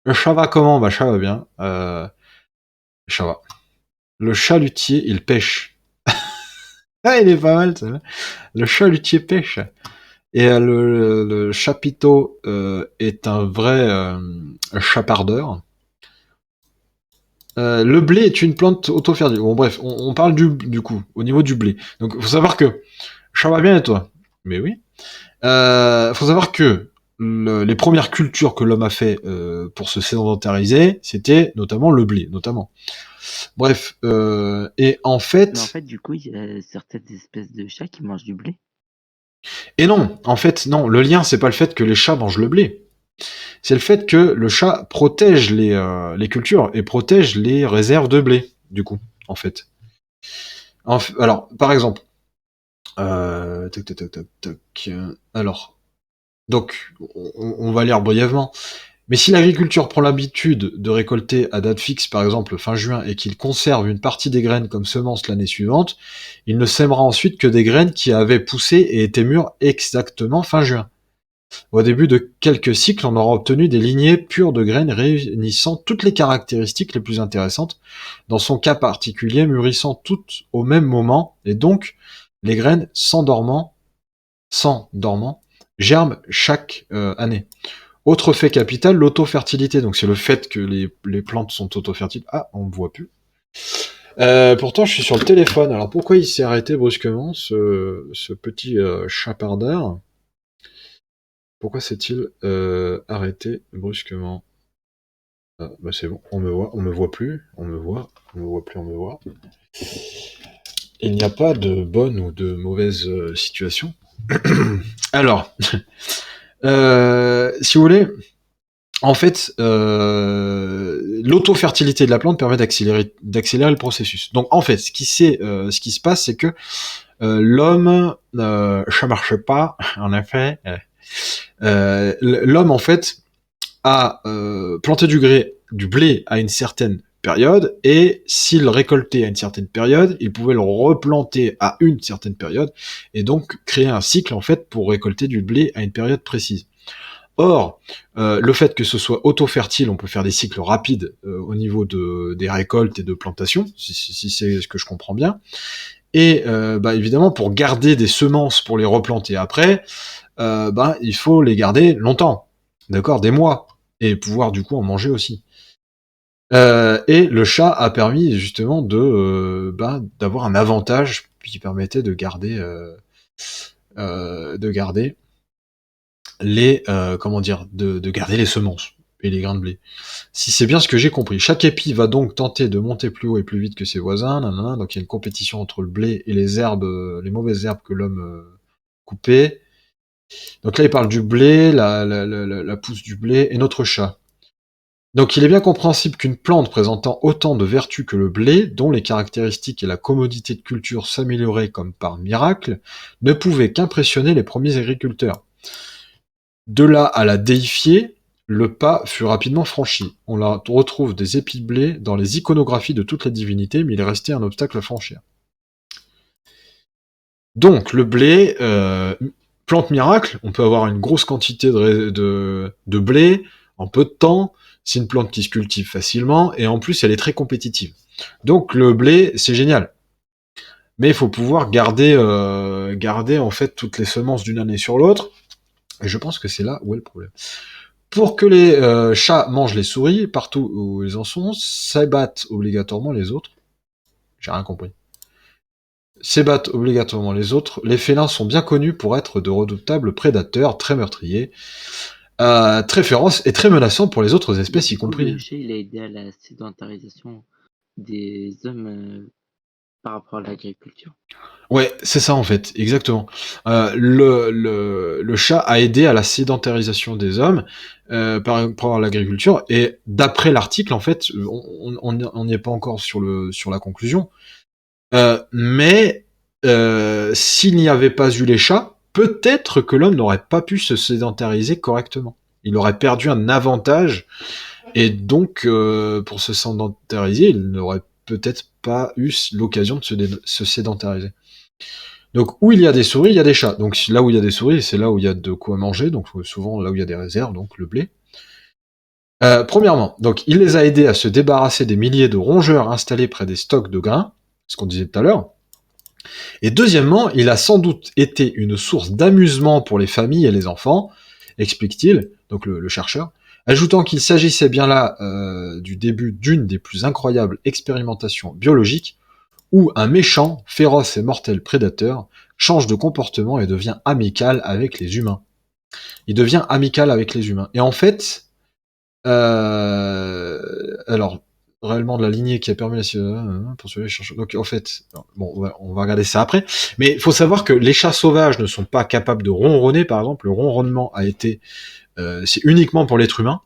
Le chat va comment? Bah, chat va bien. Le chat va. Le chalutier, il pêche. Ah, il est pas mal, ça. Le chalutier pêche. Et le chapiteau est un vrai chapardeur. Le blé est une plante auto-fertile. Bon, bref, on parle du coup, au niveau du blé. Donc, faut savoir que, ça va bien et toi? Mais oui. Faut savoir que les premières cultures que l'homme a fait pour se sédentariser, c'était notamment le blé, notamment. Bref, et en Mais en fait, fait, du coup, il y a certaines espèces de chats qui mangent du blé. et non, en fait, non, le lien, c'est pas le fait que les chats mangent le blé. C'est le fait que le chat protège les cultures et protège les réserves de blé, du coup, en fait. Alors, par exemple, tac, tac, tac, tac, tac, alors, donc, on va lire brièvement. Mais si l'agriculture prend l'habitude de récolter à date fixe, par exemple fin juin, et qu'il conserve une partie des graines comme semence l'année suivante, il ne sèmera ensuite que des graines qui avaient poussé et été mûres exactement fin juin. Au début de quelques cycles, on aura obtenu des lignées pures de graines réunissant toutes les caractéristiques les plus intéressantes, dans son cas particulier mûrissant toutes au même moment, et donc les graines s'endormant germent chaque année. Autre fait capital, l'autofertilité. Donc c'est le fait que les plantes sont autofertiles. Ah, on me voit plus. Pourtant, je suis sur le téléphone. Alors pourquoi il s'est arrêté brusquement, ce petit chapardeur? Pourquoi s'est-il arrêté brusquement? Ah, bah c'est bon, on me voit plus, on me voit plus, on me voit. Il n'y a pas de bonne ou de mauvaise situation. Alors, si vous voulez, en fait, l'autofertilité de la plante permet d'accélérer le processus. Donc, en fait, ce qui se passe, c'est que l'homme, ça marche pas, en effet. L'homme, en fait, a planté du blé à une certaine période, et s'il récoltait à une certaine période, il pouvait le replanter à une certaine période, et donc créer un cycle, en fait, pour récolter du blé à une période précise. Or, le fait que ce soit auto-fertile, on peut faire des cycles rapides au niveau des récoltes et de plantation, si c'est ce que je comprends bien. Et bah, évidemment, pour garder des semences pour les replanter après, bah, il faut les garder longtemps, d'accord, des mois, et pouvoir du coup en manger aussi. Et le chat a permis justement bah, d'avoir un avantage qui permettait de garder comment dire, de garder les semences et les grains de blé. Si c'est bien ce que j'ai compris. Chaque épi va donc tenter de monter plus haut et plus vite que ses voisins, nanana, donc il y a une compétition entre le blé et les herbes, les mauvaises herbes que l'homme coupait. Donc là, il parle du blé, la pousse du blé et notre chat. Donc il est bien compréhensible qu'une plante présentant autant de vertus que le blé, dont les caractéristiques et la commodité de culture s'amélioraient comme par miracle, ne pouvait qu'impressionner les premiers agriculteurs. De là à la déifier, le pas fut rapidement franchi. On la retrouve des épis de blé dans les iconographies de toutes les divinités, mais il est resté un obstacle à franchir. Donc le blé, plante miracle, on peut avoir une grosse quantité de blé en peu de temps, c'est une plante qui se cultive facilement, et en plus elle est très compétitive. Donc le blé, c'est génial. Mais il faut pouvoir garder en fait toutes les semences d'une année sur l'autre, et je pense que c'est là où est le problème. Pour que les chats mangent les souris, partout où ils en sont, s'abattent obligatoirement les autres. J'ai rien compris. S'ébattent obligatoirement les autres. Les félins sont bien connus pour être de redoutables prédateurs, très meurtriers, très féroces et très menaçants pour les autres Mais espèces, y du coup, le compris. chat, il a aidé à la sédentarisation des hommes par rapport à l'agriculture. Ouais, c'est ça en fait, exactement. Le chat a aidé à la sédentarisation des hommes par rapport à l'agriculture, et d'après l'article, en fait, on n'y est pas encore sur la conclusion, mais s'il n'y avait pas eu les chats, peut-être que l'homme n'aurait pas pu se sédentariser correctement. Il aurait perdu un avantage, et donc pour se sédentariser, il n'aurait peut-être pas eu l'occasion de se sédentariser. Donc où il y a des souris, il y a des chats. Donc là où il y a des souris, c'est là où il y a de quoi manger, donc souvent là où il y a des réserves, donc le blé. Premièrement, donc il les a aidés à se débarrasser des milliers de rongeurs installés près des stocks de grains, ce qu'on disait tout à l'heure. Et deuxièmement, il a sans doute été une source d'amusement pour les familles et les enfants, explique-t-il, donc le chercheur, ajoutant qu'il s'agissait bien là du début d'une des plus incroyables expérimentations biologiques où un méchant, féroce et mortel prédateur change de comportement et devient amical avec les humains. Il devient amical avec les humains. Et en fait, alors, réellement de la lignée qui a permis pour les chercheurs. Donc en fait, bon, on va regarder ça après. Mais il faut savoir que les chats sauvages ne sont pas capables de ronronner, par exemple. Le ronronnement c'est uniquement pour l'être humain.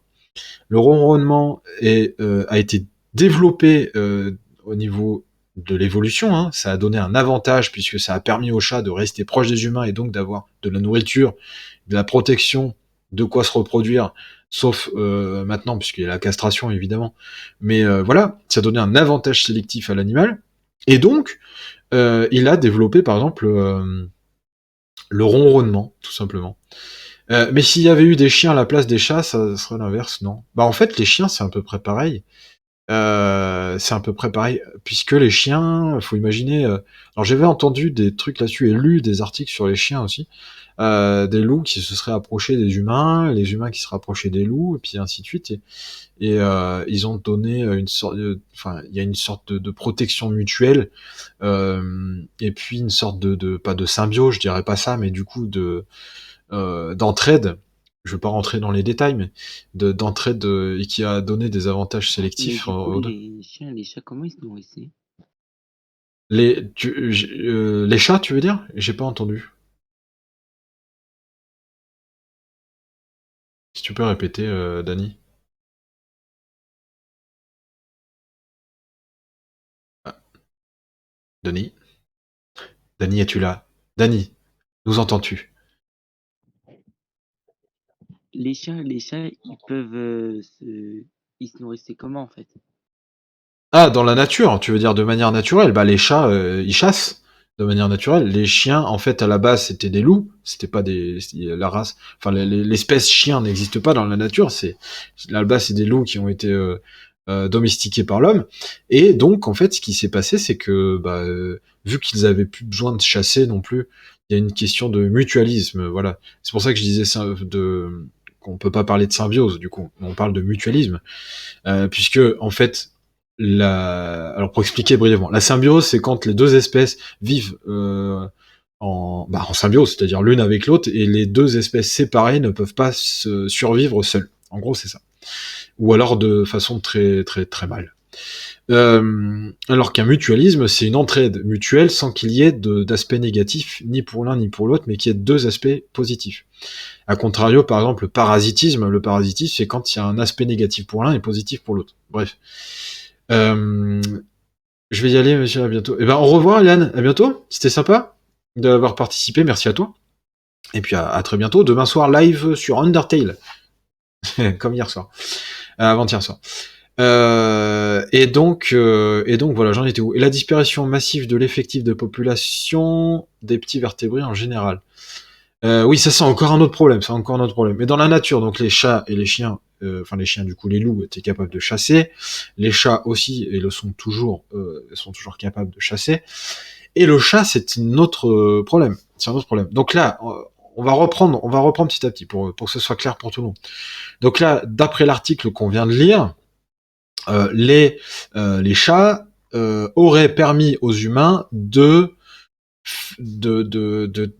Le ronronnement a été développé au niveau de l'évolution, hein. Ça a donné un avantage puisque ça a permis aux chats de rester proches des humains et donc d'avoir de la nourriture, de la protection, de quoi se reproduire, sauf maintenant puisqu'il y a la castration évidemment. Mais voilà, ça a donné un avantage sélectif à l'animal. Et donc, il a développé par exemple le ronronnement, tout simplement. Mais s'il y avait eu des chiens à la place des chats, ça serait l'inverse, non? Bah en fait, les chiens, c'est à peu près pareil. c'est à peu près pareil, puisque les chiens, faut imaginer. Alors j'avais entendu des trucs là-dessus et lu des articles sur les chiens aussi, des loups qui se seraient approchés des humains, les humains qui se rapprochaient des loups, et puis ainsi de suite. Ils ont donné une sorte, enfin, il y a une sorte de protection mutuelle, et puis une sorte pas de symbiose, je dirais pas ça, mais du coup d'entraide. Je veux pas rentrer dans les détails, mais d'entraide, et qui a donné des avantages Mais sélectifs du coup, aux deux. les chiens et les chats, comment ils se nourrissaient? Les chats, tu veux dire? J'ai pas entendu. Si tu peux répéter, Dany. Ah, Dany? Dany, es-tu là? Dany, nous entends-tu? Les chiens et les chats, ils se nourrissaient comment en fait? Ah, dans la nature, tu veux dire de manière naturelle. Bah, les chats, ils chassent de manière naturelle. Les chiens, en fait, à la base, c'était des loups. C'était pas la race, enfin, l'espèce chien n'existe pas dans la nature. À la base, c'est des loups qui ont été domestiqués par l'homme. Et donc, en fait, ce qui s'est passé, c'est que, bah, vu qu'ils avaient plus besoin de chasser non plus, il y a une question de mutualisme. Voilà. C'est pour ça que je disais qu'on peut pas parler de symbiose. Du coup, on parle de mutualisme. Puisque en fait, alors pour expliquer brièvement, la symbiose, c'est quand les deux espèces vivent en symbiose, c'est-à-dire l'une avec l'autre, et les deux espèces séparées ne peuvent pas se survivre seules. En gros, c'est ça. Ou alors de façon très très très mal. Alors qu'un mutualisme, c'est une entraide mutuelle sans qu'il y ait d'aspect négatif ni pour l'un ni pour l'autre, mais qu'il y ait deux aspects positifs. A contrario, par exemple, le parasitisme, c'est quand il y a un aspect négatif pour l'un et positif pour l'autre. Bref. Euh, je vais y aller, monsieur, à bientôt. Eh ben, au revoir, Yann, à bientôt. C'était sympa d'avoir participé, merci à toi. Et puis à très bientôt. Demain soir, live sur Undertale, comme hier soir, avant-hier soir. Et donc voilà, j'en étais où? Et la disparition massive de l'effectif de population des petits vertébrés en général. Oui, ça c'est encore un autre problème, c'est encore un autre problème. Mais dans la nature, donc les chats et les chiens, enfin les chiens du coup, les loups étaient capables de chasser, les chats aussi, et le sont toujours capables de chasser. Et le chat, c'est un autre problème. C'est un autre problème. Donc là, on va reprendre petit à petit pour que ce soit clair pour tout le monde. Donc là, d'après l'article qu'on vient de lire, euh, les les chats auraient permis aux humains de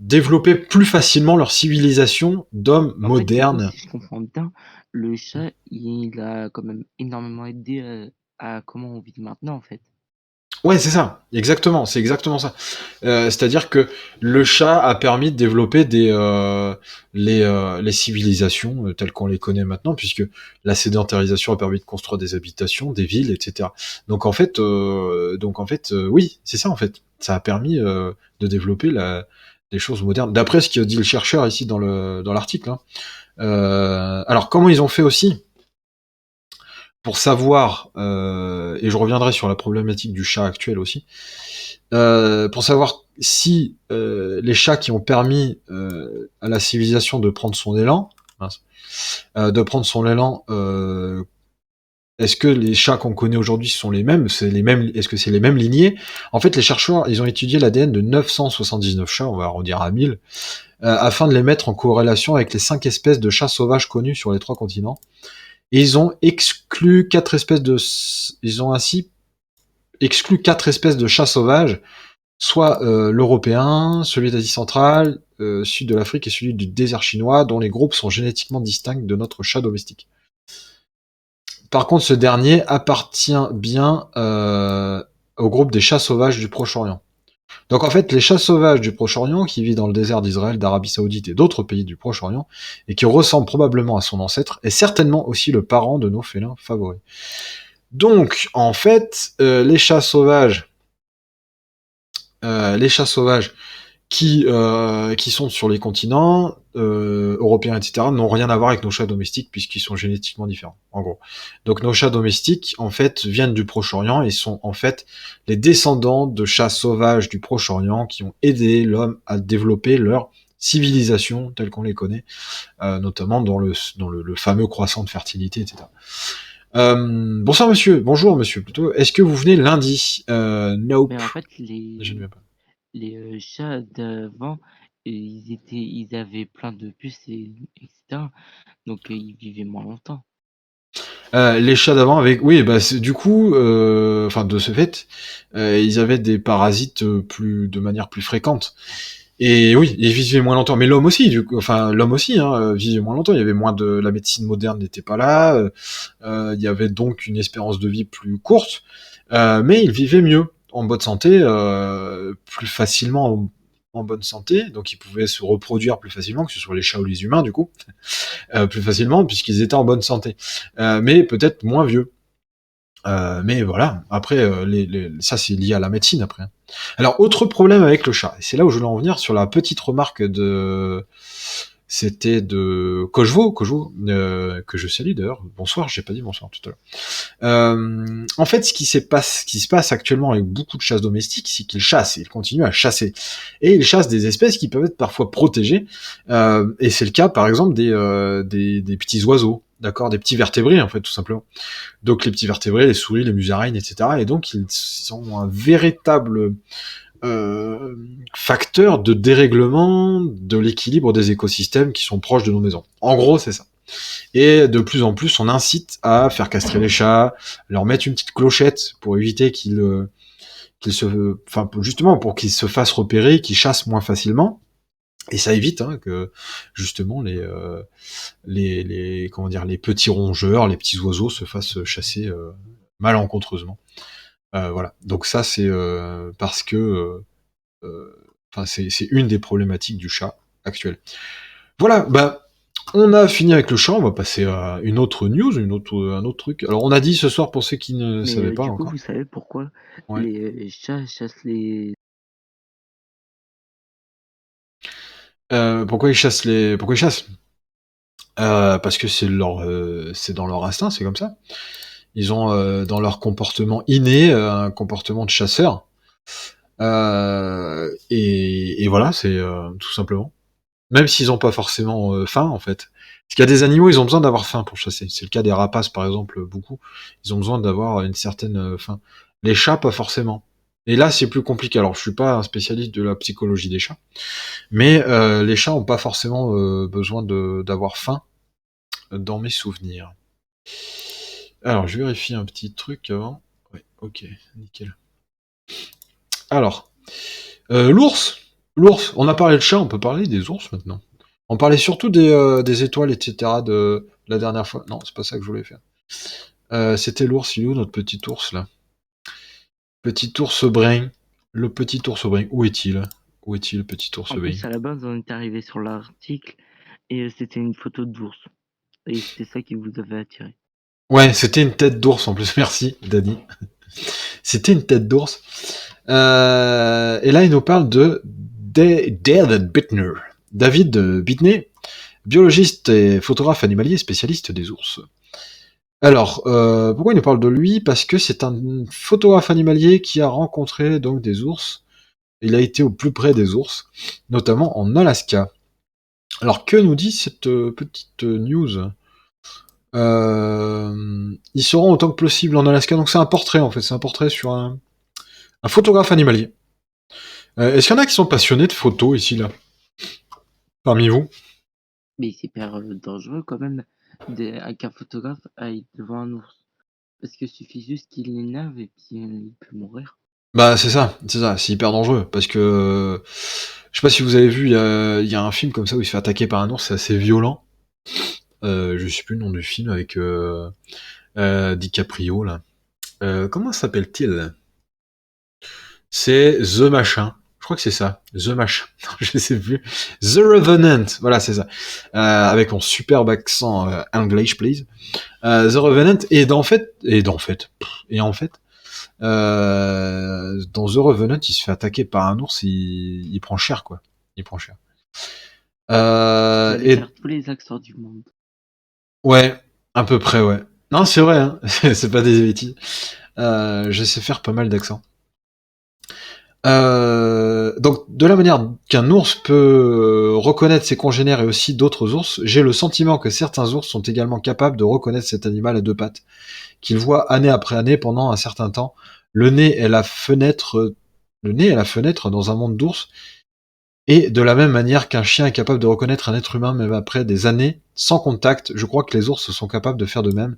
développer plus facilement leur civilisation d'hommes En fait, du coup, modernes. si je comprends bien, le chat, il a quand même énormément aidé à comment on vit maintenant en fait. Ouais, c'est ça, exactement, c'est exactement ça. C'est-à-dire que le chat a permis de développer les civilisations telles qu'on les connaît maintenant, puisque la sédentarisation a permis de construire des habitations, des villes, etc. Donc en fait, oui, c'est ça en fait. Ça a permis de développer des choses modernes. D'après ce que dit le chercheur ici dans l'article. Hein. Alors comment ils ont fait aussi pour savoir, et je reviendrai sur la problématique du chat actuel aussi, pour savoir si les chats qui ont permis à la civilisation de prendre son élan, mince, est-ce que les chats qu'on connaît aujourd'hui sont les mêmes, est-ce que c'est les mêmes lignées? En fait, les chercheurs, ils ont étudié l'ADN de 979 chats, on va arrondir à 1000, afin de les mettre en corrélation avec les 5 espèces de chats sauvages connues sur les 3 continents. Et ils ont ainsi exclu 4 espèces de chats sauvages, soit l'européen, celui d'Asie centrale, sud de l'Afrique et celui du désert chinois, dont les groupes sont génétiquement distincts de notre chat domestique. Par contre, ce dernier appartient bien au groupe des chats sauvages du Proche-Orient. Donc en fait, les chats sauvages du Proche-Orient, qui vivent dans le désert d'Israël, d'Arabie Saoudite et d'autres pays du Proche-Orient, et qui ressemble probablement à son ancêtre, est certainement aussi le parent de nos félins favoris. Donc, en fait, les chats sauvages qui sont sur les continents européens, etc., n'ont rien à voir avec nos chats domestiques puisqu'ils sont génétiquement différents, en gros. Donc nos chats domestiques, en fait, viennent du Proche-Orient et sont en fait les descendants de chats sauvages du Proche-Orient qui ont aidé l'homme à développer leur civilisation telle qu'on les connaît, notamment dans le fameux croissant de fertilité, etc. Bonsoir monsieur, bonjour monsieur plutôt. Est-ce que vous venez lundi? Mais Nope. en fait, Je ne viens pas. chats d'avant, ils avaient plein de puces etc. Donc ils vivaient moins longtemps. Les chats d'avant avec, oui, bah du coup, enfin de ce fait, ils avaient des parasites plus de manière plus fréquente. Et oui, ils vivaient moins longtemps. Mais l'homme aussi, du coup, enfin l'homme aussi, hein, vivait moins longtemps. Il y avait moins de, la médecine moderne n'était pas là. Il y avait donc une espérance de vie plus courte, mais ils vivaient mieux, en bonne santé, plus facilement en bonne santé. Donc ils pouvaient se reproduire plus facilement, que ce soit les chats ou les humains, du coup, plus facilement puisqu'ils étaient en bonne santé, mais peut-être moins vieux. Mais voilà, après, ça c'est lié à la médecine après. Alors, autre problème avec le chat, et c'est là où je voulais en venir sur la petite remarque de... C'était de Kojvo, que je salue d'ailleurs. Bonsoir, j'ai pas dit bonsoir tout à l'heure. En fait, ce qui se passe actuellement avec beaucoup de chasses domestiques, c'est qu'ils chassent, ils continuent à chasser. Et ils chassent des espèces qui peuvent être parfois protégées. Et c'est le cas, par exemple, des petits oiseaux, d'accord, des petits vertébrés, en fait, tout simplement. Donc les petits vertébrés, les souris, les musaraignes, etc. Et donc ils sont un véritable euh, facteur de dérèglement de l'équilibre des écosystèmes qui sont proches de nos maisons. En gros, c'est ça. Et de plus en plus, on incite à faire castrer les chats, leur mettre une petite clochette pour éviter qu'ils se, enfin justement pour qu'ils se fassent repérer, qu'ils chassent moins facilement. Et ça évite que justement comment dire, les petits rongeurs, les petits oiseaux se fassent chasser malencontreusement. Voilà. Donc ça c'est parce que enfin c'est une des problématiques du chat actuel. Voilà, bah on a fini avec le chat, on va passer à une autre news, un autre truc. Alors on a dit ce soir pour ceux qui ne Mais savaient pas du coup, vous encore. savez pourquoi Ouais. les chats chassent les... Pourquoi ils chassent? Parce que c'est dans leur instinct, c'est comme ça. Ils ont dans leur comportement inné un comportement de chasseur. Et voilà, c'est tout simplement. Même s'ils n'ont pas forcément faim, en fait. Parce qu'il y a des animaux, ils ont besoin d'avoir faim pour chasser. C'est le cas des rapaces, par exemple, beaucoup. Ils ont besoin d'avoir une certaine faim. Les chats, pas forcément. Et là, c'est plus compliqué. Alors, je suis pas un spécialiste de la psychologie des chats, mais les chats ont pas forcément besoin d'avoir faim dans mes souvenirs. Alors, je vérifie un petit truc avant. Ouais, ok, nickel. Alors, l'ours. L'ours. On a parlé de chat, on peut parler des ours maintenant. On parlait surtout des étoiles, etc. de la dernière fois. Non, c'est pas ça que je voulais faire. C'était l'ours, il est où notre petit ours là? Petit ours brun. Le petit ours brun. Où est-il? Où est-il, le petit ours En brun? plus, à la base, on est arrivé sur l'article et c'était une photo d'ours. Et c'était ça qui vous avait attiré. Ouais, c'était une tête d'ours en plus. Merci, Danny. C'était une tête d'ours. Et là, il nous parle de David Bittner. David Bittner, biologiste et photographe animalier spécialiste des ours. Alors, pourquoi il nous parle de lui? Parce que c'est un photographe animalier qui a rencontré donc des ours. Il a été au plus près des ours, notamment en Alaska. Alors, que nous dit cette petite news? Ils seront autant que possible en Alaska, donc c'est un portrait en fait, c'est un portrait sur un photographe animalier. Est-ce qu'il y en a qui sont passionnés de photos ici, là, parmi vous? Mais c'est hyper dangereux quand même qu'un photographe aille devant un ours. Parce qu'il suffit juste qu'il l'énerve et puis il peut mourir. Bah c'est hyper dangereux, parce que je sais pas si vous avez vu, il y a un film comme ça où il se fait attaquer par un ours, c'est assez violent. Je sais plus le nom du film avec DiCaprio là. Comment s'appelle-t-il? C'est The Machin. Je crois que c'est ça. The Machin. Non, je sais plus. The Revenant. Voilà, c'est ça. Avec mon superbe accent English, please. The Revenant. Et en fait, dans The Revenant, il se fait attaquer par un ours, il prend cher, quoi. Il prend cher. Vous allez Et faire tous les accents du monde. ouais, à peu près, ouais. Non, c'est vrai, hein. C'est pas des bêtises. Je sais faire pas mal d'accents. Donc, de la manière qu'un ours peut reconnaître ses congénères et aussi d'autres ours, j'ai le sentiment que certains ours sont également capables de reconnaître cet animal à deux pattes, qu'ils voient année après année pendant un certain temps. Le nez est la fenêtre, le nez est la fenêtre dans un monde d'ours, et de la même manière qu'un chien est capable de reconnaître un être humain même après des années sans contact, je crois que les ours sont capables de faire de même.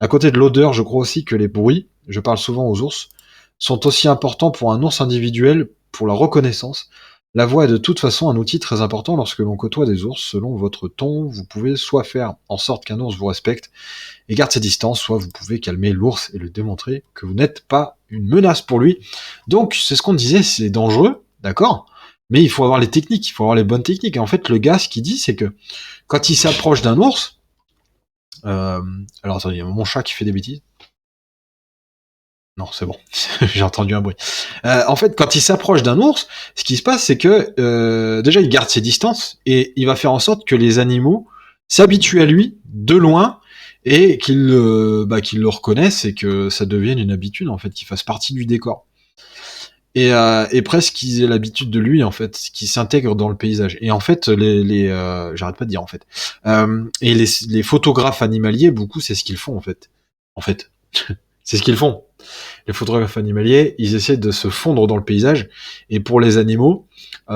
À côté de l'odeur, je crois aussi que les bruits, je parle souvent aux ours, sont aussi importants pour un ours individuel pour la reconnaissance. La voix est de toute façon un outil très important lorsque l'on côtoie des ours. Selon votre ton, vous pouvez soit faire en sorte qu'un ours vous respecte et garde ses distances, soit vous pouvez calmer l'ours et lui démontrer que vous n'êtes pas une menace pour lui. Donc, c'est ce qu'on disait, c'est dangereux, d'accord, mais il faut avoir les techniques, il faut avoir les bonnes techniques. Et en fait, le gars, ce qu'il dit, c'est que quand il s'approche d'un ours, euh, alors attendez, il y a mon chat qui fait des bêtises. Non, c'est bon. J'ai entendu un bruit. En fait, quand il s'approche d'un ours, ce qui se passe, c'est que déjà, il garde ses distances et il va faire en sorte que les animaux s'habituent à lui de loin et qu'ils le reconnaissent et que ça devienne une habitude, en fait, qu'il fasse partie du décor. Et presque qu'ils aient l'habitude de lui, en fait, qu'il s'intègre dans le paysage. Et en fait, j'arrête pas de dire en fait. Et les photographes animaliers, beaucoup, c'est ce qu'ils font en fait. En fait, c'est ce qu'ils font. Les photographes animaliers, ils essaient de se fondre dans le paysage, et pour les animaux, ils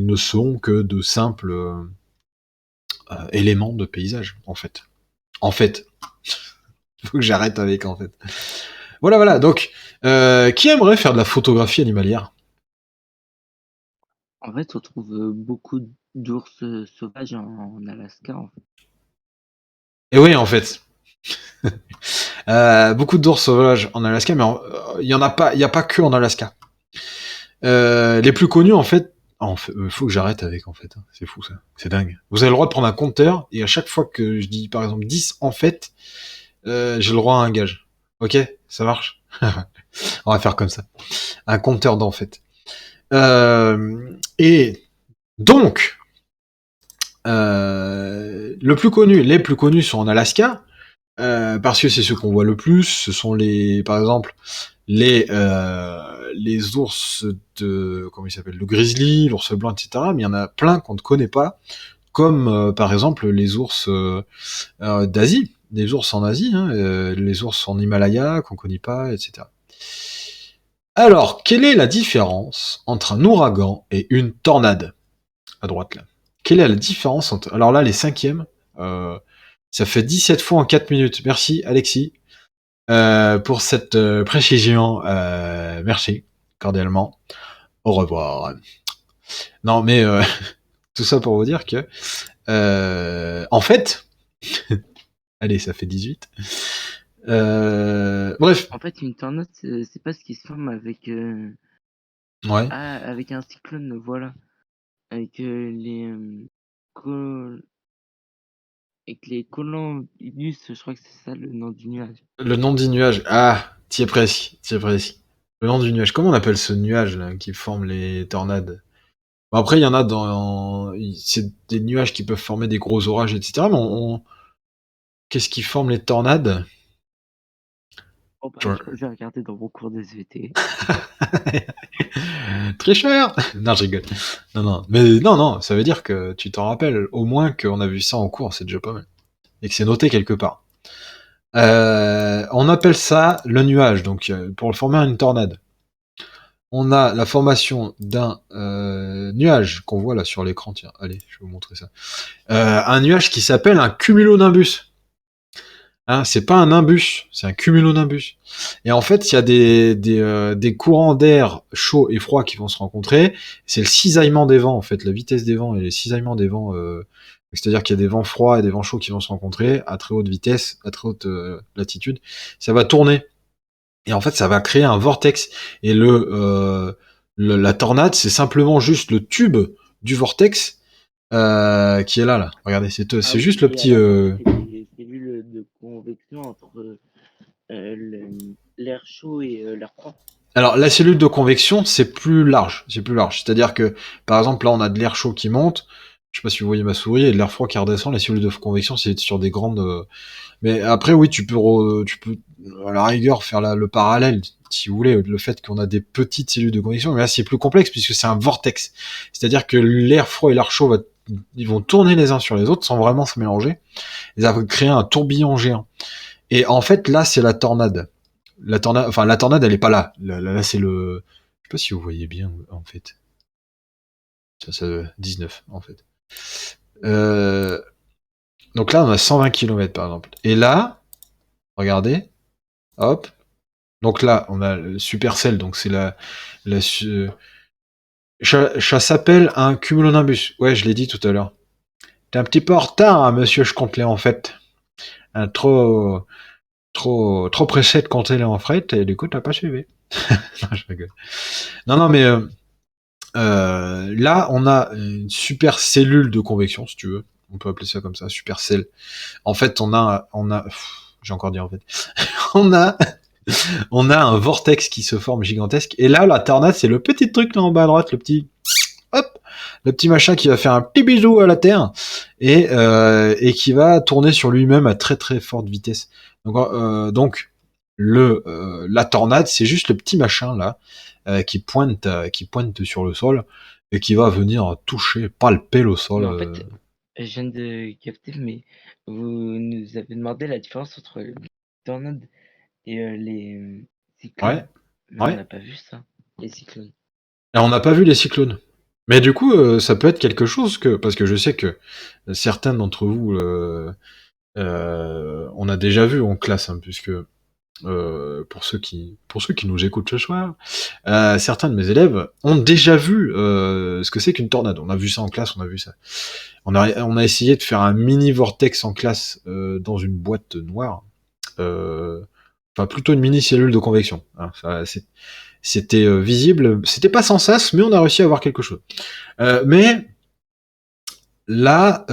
ne sont que de simples éléments de paysage, en fait. En fait, faut que j'arrête avec en fait. Voilà, voilà. Donc, qui aimerait faire de la photographie animalière? En fait, on trouve beaucoup d'ours sauvages en Alaska, en fait. Et oui, en fait, beaucoup d'ours sauvages en Alaska, mais il y en a pas, il y a pas que en Alaska. Les plus connus, en fait, faut que j'arrête avec, en fait. C'est fou, ça. C'est dingue. Vous avez le droit de prendre un compteur, et à chaque fois que je dis, par exemple, 10 en fait, j'ai le droit à un gage. Ok? Ça marche? On va faire comme ça. Un compteur d'en fait. Et donc, les plus connus sont en Alaska, parce que c'est ceux qu'on voit le plus. Ce sont par exemple, les ours comment il s'appelle, le grizzly, l'ours blanc, etc. Mais il y en a plein qu'on ne connaît pas, comme par exemple les ours d'Asie, des ours en Asie, hein, les ours en Himalaya qu'on connaît pas, etc. Alors, quelle est la différence entre un ouragan et une tornade? À droite là. Quelle est la différence entre... Alors là, les cinquièmes, ça fait 17 fois en 4 minutes. Merci Alexis pour cette précision. Merci cordialement. Au revoir. Non mais tout ça pour vous dire que en fait, allez, ça fait 18. Bref, En fait, une tornade, c'est pas ce qui se forme avec, ouais. avec un cyclone, voilà. Avec co- avec les cumulus, je crois que c'est ça le nom du nuage. Le nom du nuage. Ah, t'y es presque, t'y es presque. Le nom du nuage. Comment on appelle ce nuage là qui forme les tornades? Bon, après, il y en a c'est des nuages qui peuvent former des gros orages, etc. Mais qu'est-ce qui forme les tornades? Oh bah, Je- je vais regarder dans mon cours de SVT. Tricheur. Non, je rigole. Non, non. Mais non, non, ça veut dire que tu t'en rappelles au moins qu'on a vu ça en cours, c'est déjà pas mal. Et que c'est noté quelque part. On appelle ça le nuage, donc pour former une tornade. On a la formation d'un nuage qu'on voit là sur l'écran. Tiens, allez, je vais vous montrer ça. Un nuage qui s'appelle un cumulonimbus. Hein, c'est pas un nimbus, c'est un cumulonimbus. Et en fait, il y a des courants d'air chaud et froid qui vont se rencontrer. C'est le cisaillement des vents, en fait, la vitesse des vents et le cisaillement des vents. C'est-à-dire qu'il y a des vents froids et des vents chauds qui vont se rencontrer à très haute vitesse, à très haute latitude. Ça va tourner. Et en fait, ça va créer un vortex. Et la tornade, c'est simplement juste le tube du vortex qui est là, là. Regardez, Ah c'est oui, juste le et à petit. la base, c'est les cellules de convection entre l'air chaud et l'air froid. Alors, la cellule de convection, c'est plus large. C'est plus large. C'est-à-dire que, par exemple, là, on a de l'air chaud qui monte. Je sais pas si vous voyez ma souris, et de l'air froid qui redescend. La cellule de convection, c'est sur des grandes. Mais après, oui, tu peux. à la rigueur faire le parallèle, si vous voulez, le fait qu'on a des petites cellules de convection, mais là c'est plus complexe puisque c'est un vortex. C'est-à-dire que l'air froid et l'air chaud ils vont tourner les uns sur les autres sans vraiment se mélanger. Et ça va créer un tourbillon géant. Et en fait, là, c'est la tornade. La tornade, elle est pas là. Là, c'est le. Je sais pas si vous voyez bien, en fait. Ça 19, en fait. Euh, Donc là, on a 120 km, par exemple. Et là, regardez, hop. Donc là, on a le Supercell, donc c'est la ça s'appelle un cumulonimbus. Ouais, je l'ai dit tout à l'heure. T'es un petit peu en retard, hein, monsieur, je compte les en fait. Trop pressé de compter les en fret, et du coup, t'as pas suivi. Non, je rigole. Non, mais là, on a une super cellule de convection, si tu veux. On peut appeler ça comme ça, supercell. En fait, j'ai encore dit en fait. on a, on a un vortex qui se forme gigantesque. Et là, la tornade, c'est le petit truc là en bas à droite, hop, le petit machin qui va faire un petit bisou à la Terre et qui va tourner sur lui-même à très très forte vitesse. Donc la tornade, c'est juste le petit machin là qui pointe sur le sol et qui va venir toucher, palper le sol. Mais en fait, je viens de capter, mais vous nous avez demandé la différence entre les tornades et les cyclones. Ouais, Mais on ouais. n'a pas vu ça, les cyclones. Et on n'a pas vu les cyclones. Mais du coup, ça peut être quelque chose parce que je sais que certains d'entre vous, on a déjà vu en classe, hein, puisque pour ceux qui nous écoutent ce soir, certains de mes élèves ont déjà vu ce que c'est qu'une tornade. On a vu ça en classe, on a vu ça. On a essayé de faire un mini vortex en classe dans une boîte noire. Enfin, plutôt une mini cellule de convection. Hein. C'était visible. C'était pas sans sas, mais on a réussi à voir quelque chose. Mais là,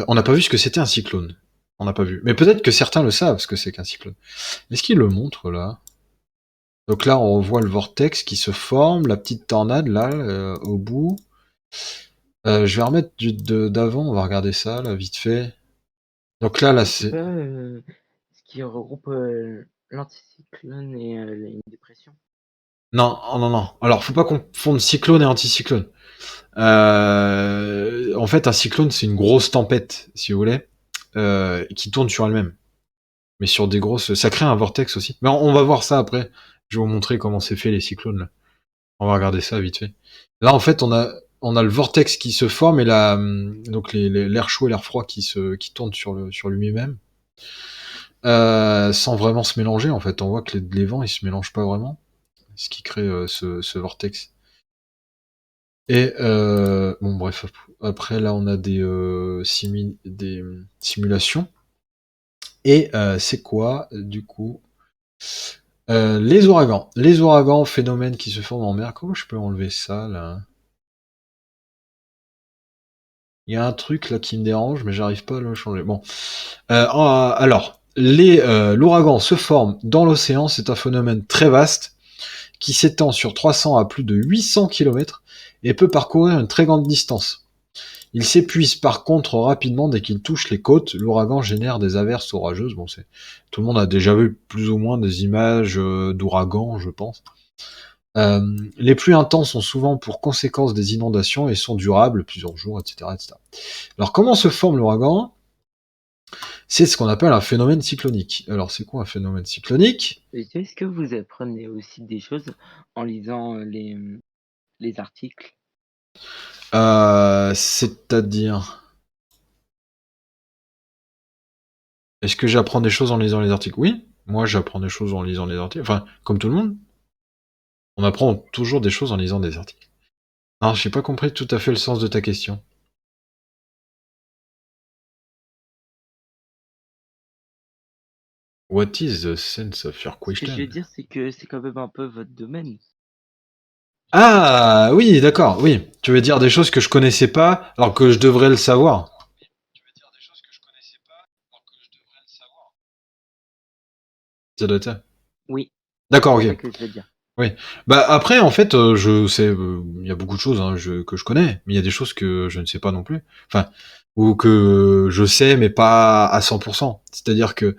on n'a pas vu ce que c'était un cyclone. On n'a pas vu. Mais peut-être que certains le savent ce que c'est qu'un cyclone. Est-ce qu'il le montre là? Donc là, on voit le vortex qui se forme, la petite tornade là, au bout. Je vais remettre d'avant, on va regarder ça là, vite fait. Donc là, C'est c'est. pas ce qui regroupe l'anticyclone et les dépressions. Non, oh, non, non. Alors, faut pas confondre cyclone et anticyclone. En fait, un cyclone, c'est une grosse tempête, si vous voulez, qui tourne sur elle-même. Mais sur des grosses. Ça crée un vortex aussi. Mais on va voir ça après. Je vais vous montrer comment c'est fait les cyclones. Là. On va regarder ça vite fait. Là, en fait, on a le vortex qui se forme et donc l'air chaud et l'air froid qui tournent sur lui-même. Sans vraiment se mélanger, en fait. On voit que les vents, ils se mélangent pas vraiment. Ce qui crée ce vortex. Et bon bref, après là on a des simulations. Et c'est quoi du coup les ouragans. Les ouragans, phénomènes qui se forment en mer. Comment je peux enlever ça là? Il y a un truc là qui me dérange, mais j'arrive pas à le changer. Bon. Alors, l'ouragan se forme dans l'océan, c'est un phénomène très vaste qui s'étend sur 300 à plus de 800 km et peut parcourir une très grande distance. Il s'épuise par contre rapidement dès qu'il touche les côtes. L'ouragan génère des averses orageuses. Bon, tout le monde a déjà vu plus ou moins des images d'ouragans, je pense. Les pluies intenses ont souvent pour conséquence des inondations et sont durables plusieurs jours, etc., etc. Alors, comment se forme l'ouragan? C'est ce qu'on appelle un phénomène cyclonique. Alors, c'est quoi un phénomène cyclonique? Et est-ce que vous apprenez aussi des choses en lisant les articles? C'est-à-dire, est-ce que j'apprends des choses en lisant les articles? Oui, moi j'apprends des choses en lisant les articles. Enfin, comme tout le monde, on apprend toujours des choses en lisant des articles. Alors, j'ai pas compris tout à fait le sens de ta question. What is the sense of your Ce que je veux question? dire, c'est que c'est quand même un peu votre domaine. Ah, oui, d'accord, oui. Tu veux dire des choses que je connaissais pas, alors que je devrais le savoir. Ça doit être ça. Oui, D'accord, c'est ok. ça que je veux dire. Oui. Bah après, en fait, je sais, il y a beaucoup de choses hein, que je connais, mais il y a des choses que je ne sais pas non plus. Enfin, ou que je sais, mais pas à 100%. C'est-à-dire que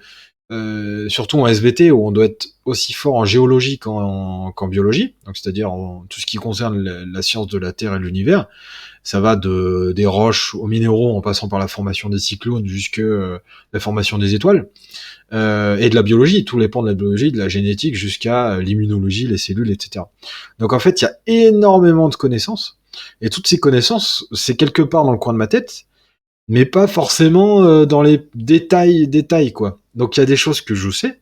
surtout en SVT où on doit être aussi fort en géologie qu'en biologie, donc c'est-à-dire en tout ce qui concerne la science de la Terre et de l'univers. Ça va des roches aux minéraux en passant par la formation des cyclones jusque la formation des étoiles. Et de la biologie, tous les pans de la biologie, de la génétique jusqu'à l'immunologie, les cellules, etc. Donc en fait, il y a énormément de connaissances, et toutes ces connaissances, c'est quelque part dans le coin de ma tête, mais pas forcément dans les détails, quoi. Donc il y a des choses que je sais,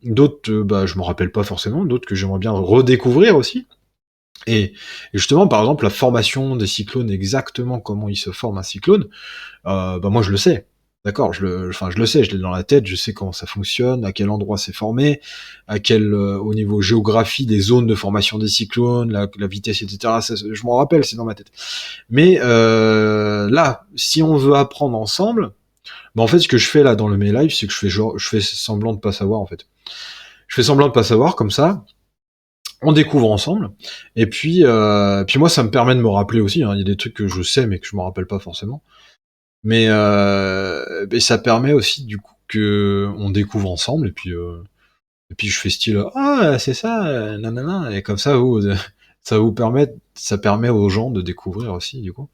d'autres, je me rappelle pas forcément, d'autres que j'aimerais bien redécouvrir aussi. Et justement, par exemple, la formation des cyclones, exactement comment il se forme un cyclone, moi je le sais. D'accord, je le sais, je l'ai dans la tête, je sais comment ça fonctionne, à quel endroit c'est formé, au niveau géographie des zones de formation des cyclones, la vitesse, etc. Ça, je m'en rappelle, c'est dans ma tête. Mais là, si on veut apprendre ensemble, en fait, ce que je fais là dans le mes live, c'est que je fais semblant de pas savoir en fait. Je fais semblant de pas savoir, comme ça, on découvre ensemble. Et puis moi, ça me permet de me rappeler aussi. Hein, il y a des trucs que je sais mais que je me rappelle pas forcément. Mais ça permet aussi du coup que on découvre ensemble et puis je fais style c'est ça nanana et comme ça ça permet aux gens de découvrir aussi du coup.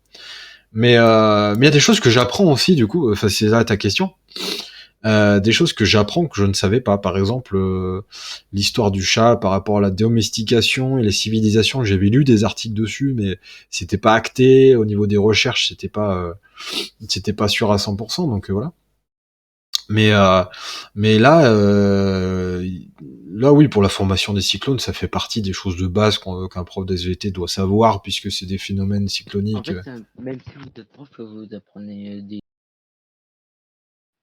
Mais il y a des choses que j'apprends aussi du coup. Enfin c'est là ta question. Des choses que j'apprends que je ne savais pas. Par exemple, l'histoire du chat par rapport à la domestication et les civilisations. J'avais lu des articles dessus, mais c'était pas acté au niveau des recherches. C'était pas sûr à 100%. Donc voilà. Mais euh, mais là oui, pour la formation des cyclones, ça fait partie des choses de base qu'un prof d'SVT doit savoir puisque c'est des phénomènes En cycloniques. fait, même si vous êtes prof, vous apprenez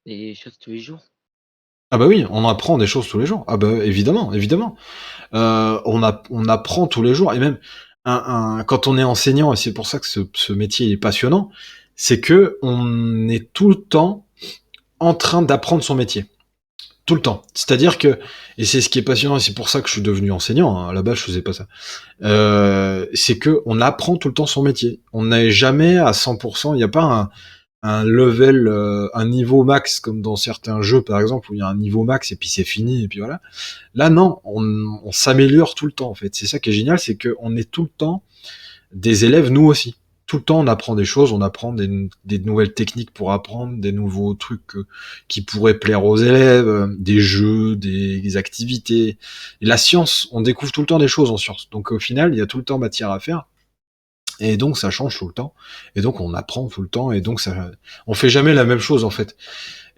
des choses tous les jours. Ah bah oui, on apprend des choses tous les jours. Ah bah évidemment, évidemment. On apprend tous les jours et même quand on est enseignant et c'est pour ça que ce métier est passionnant, c'est que on est tout le temps en train d'apprendre son métier, tout le temps. C'est-à-dire que et c'est ce qui est passionnant et c'est pour ça que je suis devenu enseignant. Hein, à la base, je faisais pas ça. C'est que on apprend tout le temps son métier. On n'est jamais à 100%. Il n'y a pas un level, un niveau max comme dans certains jeux par exemple où il y a un niveau max et puis c'est fini et puis voilà. Là non, on s'améliore tout le temps en fait. C'est ça qui est génial, c'est qu'on est tout le temps des élèves nous aussi. Tout le temps on apprend des choses, on apprend des nouvelles techniques pour apprendre, des nouveaux trucs qui pourraient plaire aux élèves, des jeux, des activités. Et la science, on découvre tout le temps des choses en science. Donc au final, il y a tout le temps matière à faire. Et donc ça change tout le temps. Et donc on apprend tout le temps. Et donc on fait jamais la même chose en fait.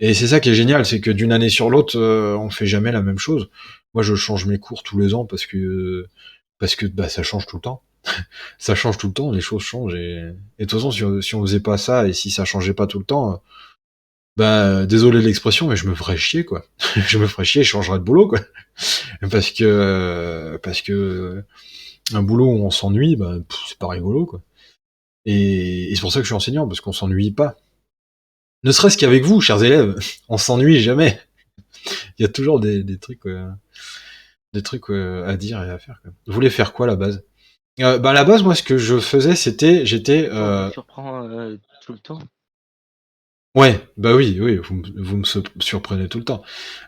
Et c'est ça qui est génial, c'est que d'une année sur l'autre, on fait jamais la même chose. Moi, je change mes cours tous les ans parce que ça change tout le temps. Ça change tout le temps, les choses changent et de toute façon, si on faisait pas ça et si ça changeait pas tout le temps, désolé de l'expression, mais je me ferais chier quoi. Je me ferais chier, je changerais de boulot quoi. Parce que un boulot où on s'ennuie, c'est pas rigolo quoi. Et c'est pour ça que je suis enseignant parce qu'on s'ennuie pas. Ne serait-ce qu'avec vous, chers élèves, on s'ennuie jamais. Il y a toujours des trucs à dire et à faire. Quoi. Vous voulez faire quoi à la base à la base, moi, ce que je faisais, j'étais, On vous surprend tout le temps. ouais, bah oui, oui, vous me surprenez tout le temps.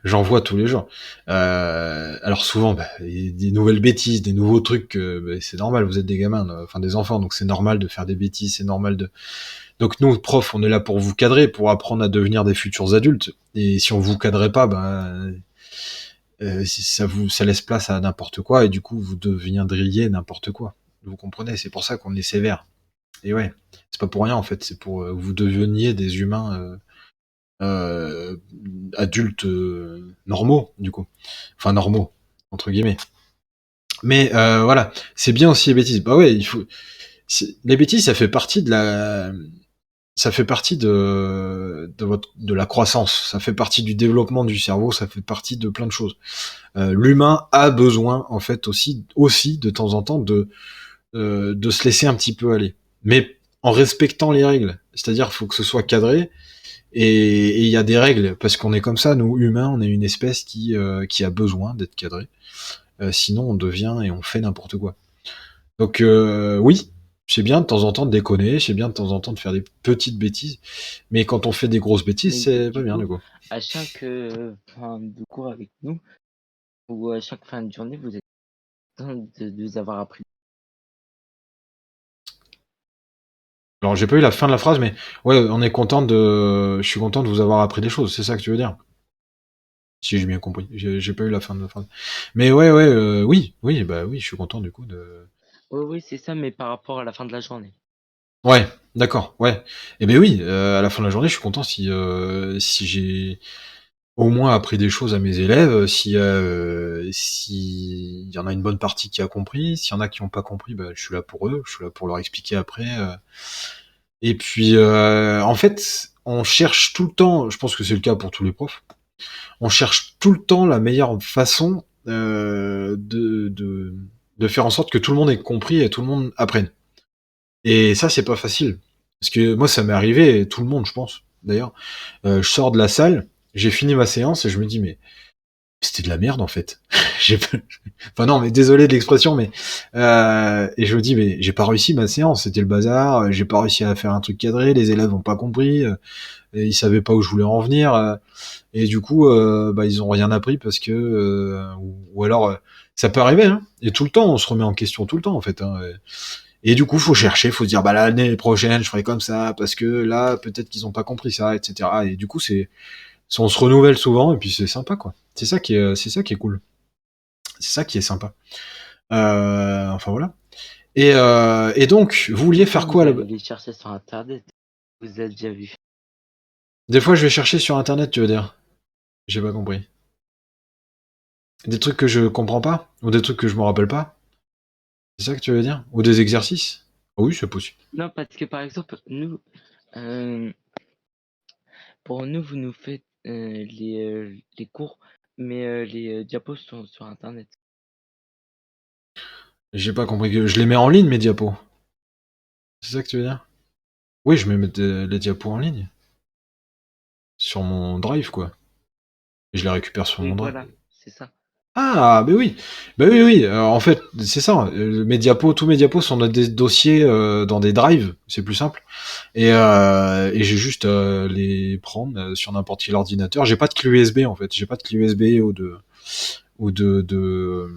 J'en vois tous les jours. Alors souvent, il y a des nouvelles bêtises, des nouveaux trucs. C'est normal, vous êtes des gamins, enfin des enfants, donc c'est normal de faire des bêtises, c'est normal de. Donc nous, profs, on est là pour vous cadrer, pour apprendre à devenir des futurs adultes. Et si on vous cadrait pas, ça laisse place à n'importe quoi et du coup vous deviendriez n'importe quoi. Vous comprenez, c'est pour ça qu'on est sévère. Et ouais, c'est pas pour rien en fait, c'est pour vous deveniez des humains adultes normaux du coup, enfin normaux entre guillemets. Mais voilà, c'est bien aussi les bêtises. Bah ouais, les bêtises, ça fait partie de la croissance, ça fait partie du développement du cerveau, ça fait partie de plein de choses. L'humain a besoin en fait aussi de temps en temps de se laisser un petit peu aller, mais en respectant les règles. C'est-à-dire, faut que ce soit cadré et il y a des règles parce qu'on est comme ça, nous humains, on est une espèce qui a besoin d'être cadré. Sinon, on devient et on fait n'importe quoi. Donc oui. C'est bien de temps en temps de déconner, c'est bien de temps en temps de faire des petites bêtises, mais quand on fait des grosses bêtises, Mais c'est pas du bien, coup, du coup. à chaque fin de cours avec nous, ou à chaque fin de journée, vous êtes content de nous avoir appris. Alors, j'ai pas eu la fin de la phrase, mais ouais, on est content de, je suis content de vous avoir appris des choses, c'est ça que tu veux dire? Si j'ai bien compris. J'ai pas eu la fin de la phrase. Mais ouais, ouais, oui, oui, bah oui, je suis content du coup de. Oui, oui, c'est ça, mais par rapport à la fin de la journée. Ouais, d'accord, ouais. Et ben oui, à la fin de la journée, je suis content si j'ai au moins appris des choses à mes élèves, si il y en a une bonne partie qui a compris, s'il y en a qui ont pas compris, bah, je suis là pour eux, je suis là pour leur expliquer après. Et puis, en fait, on cherche tout le temps, je pense que c'est le cas pour tous les profs, on cherche tout le temps la meilleure façon de faire en sorte que tout le monde ait compris et tout le monde apprenne. Et ça, c'est pas facile. Parce que moi, ça m'est arrivé, et tout le monde, je pense, d'ailleurs. Je sors de la salle, j'ai fini ma séance et je me dis, mais c'était de la merde en fait. J'ai pas- Enfin non, mais désolé de l'expression, mais et je me dis, mais j'ai pas réussi ma séance, c'était le bazar, j'ai pas réussi à faire un truc cadré, les élèves ont pas compris, et ils savaient pas où je voulais en venir, et du coup, bah ils ont rien appris parce que, ou alors, ça peut arriver, hein. Et tout le temps, on se remet en question tout le temps en fait, hein. Et du coup, faut chercher, faut se dire, bah l'année prochaine, je ferai comme ça, parce que là, peut-être qu'ils ont pas compris ça, etc. Et du coup, on se renouvelle souvent, et puis c'est sympa, quoi. C'est ça qui est cool. C'est ça qui est sympa. Enfin voilà. Et donc, vous vouliez Des fois, faire quoi vous là-bas? allez les chercher sur Internet. Vous avez déjà vu. Des fois, je vais chercher sur Internet, tu veux dire? J'ai pas compris. Des trucs que je comprends pas? Ou des trucs que je me rappelle pas? C'est ça que tu veux dire? Ou des exercices? Oui, c'est possible. Non, parce que par exemple, nous, euh, pour nous, vous nous faites les cours, mais les diapos sont sur Internet. J'ai pas compris que je les mets en ligne, mes diapos. C'est ça que tu veux dire? Oui, je mets les diapos en ligne. Sur mon drive, quoi. Et je les récupère sur Oui, mon drive. voilà, c'est ça. Ah, ben oui. Ben oui, oui. En fait, c'est ça. Mes diapos, tous mes diapos sont dans des dossiers, dans des drives. C'est plus simple. Et j'ai juste à les prendre sur n'importe quel ordinateur. J'ai pas de clé USB en fait. J'ai pas de clé USB ou de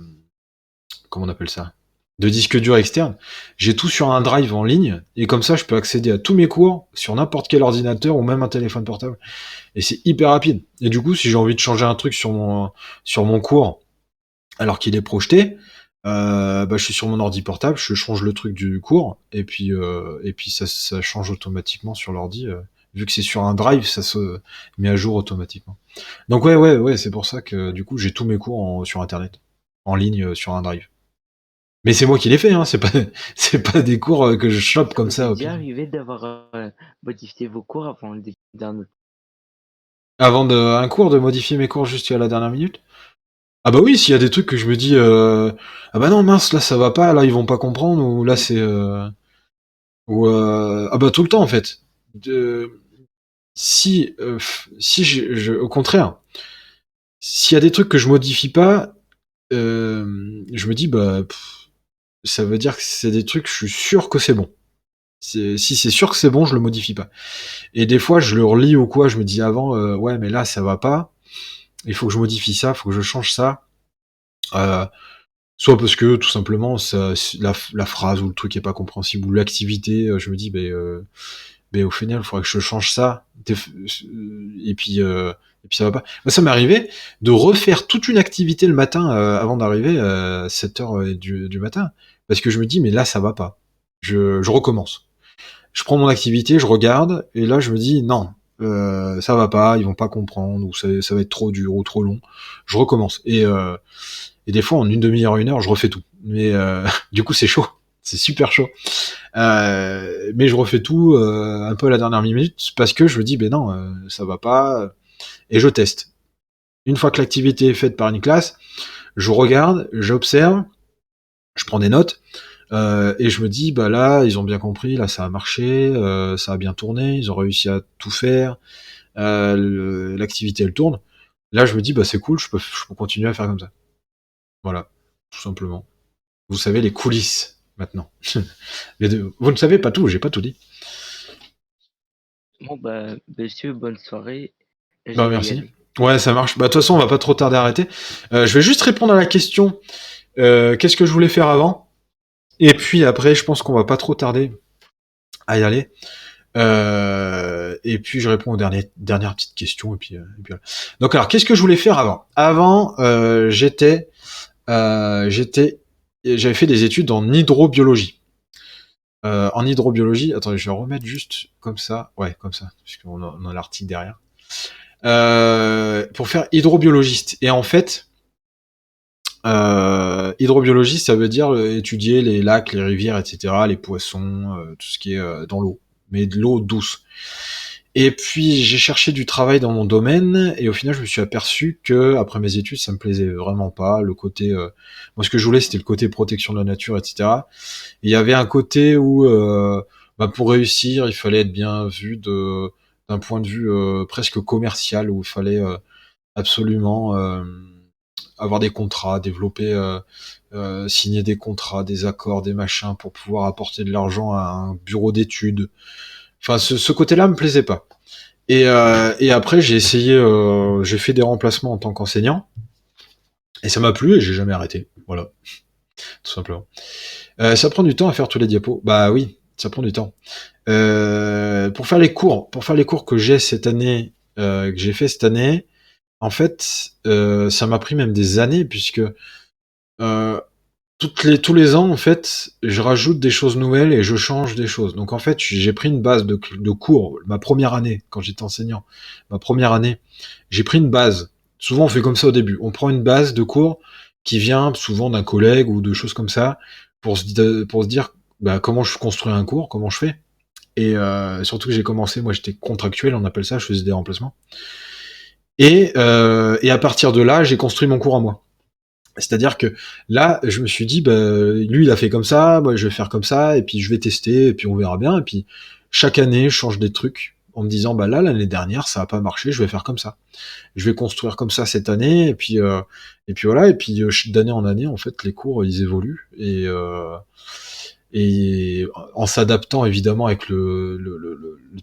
comment on appelle ça? De disque dur externe. J'ai tout sur un drive en ligne et comme ça je peux accéder à tous mes cours sur n'importe quel ordinateur ou même un téléphone portable. Et c'est hyper rapide. Et du coup, si j'ai envie de changer un truc sur mon cours alors qu'il est projeté, bah, je suis sur mon ordi portable, je change le truc du cours, et puis ça change automatiquement sur l'ordi. Vu que c'est sur un drive, ça se met à jour automatiquement. Donc ouais, ouais, ouais, c'est pour ça que du coup j'ai tous mes cours sur internet, en ligne sur un drive. Mais c'est moi qui les fais, hein, c'est pas c'est pas des cours que je chope Ça comme vous est ça au déjà pif. arrivé d'avoir modifié vos cours avant le début d'un autre? Avant un cours, de modifier mes cours jusqu'à la dernière minute. Ah bah oui, s'il y a des trucs que je me dis ah bah non mince là ça va pas, là ils vont pas comprendre ou là Oui. c'est ah bah tout le temps en fait. Si au contraire, s'il y a des trucs que je modifie pas, je me dis bah ça veut dire que c'est des trucs je suis sûr que c'est bon. Si c'est sûr que c'est bon, je le modifie pas. Et des fois je le relis ou quoi, je me dis avant ouais mais là ça va pas, il faut que je modifie ça, il faut que je change ça. Euh, Soit parce que tout simplement la phrase ou le truc est pas compréhensible ou l'activité, je me dis ben au final il faudrait que je change ça et puis ça va pas. Moi ça m'est arrivé de refaire toute une activité le matin avant d'arriver à 7h du matin parce que je me dis mais là ça va pas. Je recommence. Je prends mon activité, je regarde et là je me dis non. Ça va pas, ils vont pas comprendre, ou ça va être trop dur ou trop long. Je recommence. Et des fois, en une demi-heure, une heure, je refais tout. Mais du coup, c'est chaud. C'est super chaud. Mais je refais tout un peu à la dernière minute parce que je me dis, ben non, ça va pas. Et je teste. Une fois que l'activité est faite par une classe, je regarde, j'observe, je prends des notes. Et je me dis, bah là, ils ont bien compris, là, ça a marché, ça a bien tourné, ils ont réussi à tout faire, l'activité, elle tourne. Là, je me dis, bah c'est cool, je peux continuer à faire comme ça. Voilà, tout simplement. Vous savez, les coulisses. maintenant. Vous ne savez pas tout, j'ai pas tout dit. Bon, bah, monsieur, bonne soirée. Je Bah vais y merci. aller. Ouais, ça marche. Bah de toute façon, on va pas trop tarder à arrêter. Je vais juste répondre à la question. Qu'est-ce que je voulais faire avant? Et puis après, je pense qu'on va pas trop tarder à y aller. Et puis je réponds aux dernières petites questions. Et puis voilà. Donc alors, qu'est-ce que je voulais faire avant? Avant, j'avais fait des études en hydrobiologie. En hydrobiologie, attendez, je vais remettre juste comme ça. Ouais, comme ça, puisqu'on a l'article derrière. Pour faire hydrobiologiste. Et en fait, hydrobiologie, ça veut dire étudier les lacs, les rivières, etc., les poissons, tout ce qui est dans l'eau, mais de l'eau douce. Et puis j'ai cherché du travail dans mon domaine et au final je me suis aperçu que après mes études ça me plaisait vraiment pas. Le côté, moi ce que je voulais c'était le côté protection de la nature, etc. Et il y avait un côté où bah, pour réussir il fallait être bien vu d'un point de vue presque commercial où il fallait absolument avoir des contrats, développer, signer des contrats, des accords, des machins pour pouvoir apporter de l'argent à un bureau d'études. Enfin, ce côté-là me plaisait pas. Et après, j'ai fait des remplacements en tant qu'enseignant, et ça m'a plu et j'ai jamais arrêté. Voilà, tout simplement. Ça prend du temps à faire tous les diapos. Bah oui, ça prend du temps. Pour faire les cours que j'ai cette année, que j'ai fait cette année, en fait, ça m'a pris même des années puisque euh, tous les ans, en fait, je rajoute des choses nouvelles et je change des choses. Donc, en fait, j'ai pris une base de cours, ma première année, quand j'étais enseignant, ma première année, j'ai pris une base. Souvent, on fait comme ça au début. On prend une base de cours qui vient souvent d'un collègue ou de choses comme ça pour se dire bah, comment je construis un cours, comment je fais. Et surtout que j'ai commencé, moi j'étais contractuel, on appelle ça, je faisais des remplacements. Et à partir de là, j'ai construit mon cours à moi. C'est-à-dire que là, je me suis dit, bah, lui, il a fait comme ça, moi, je vais faire comme ça, et puis je vais tester, et puis on verra bien. Et puis chaque année, je change des trucs en me disant, bah là, l'année dernière, ça a pas marché, je vais faire comme ça. Je vais construire comme ça cette année, et puis voilà. Et puis d'année en année, en fait, les cours, ils évoluent et en s'adaptant évidemment avec le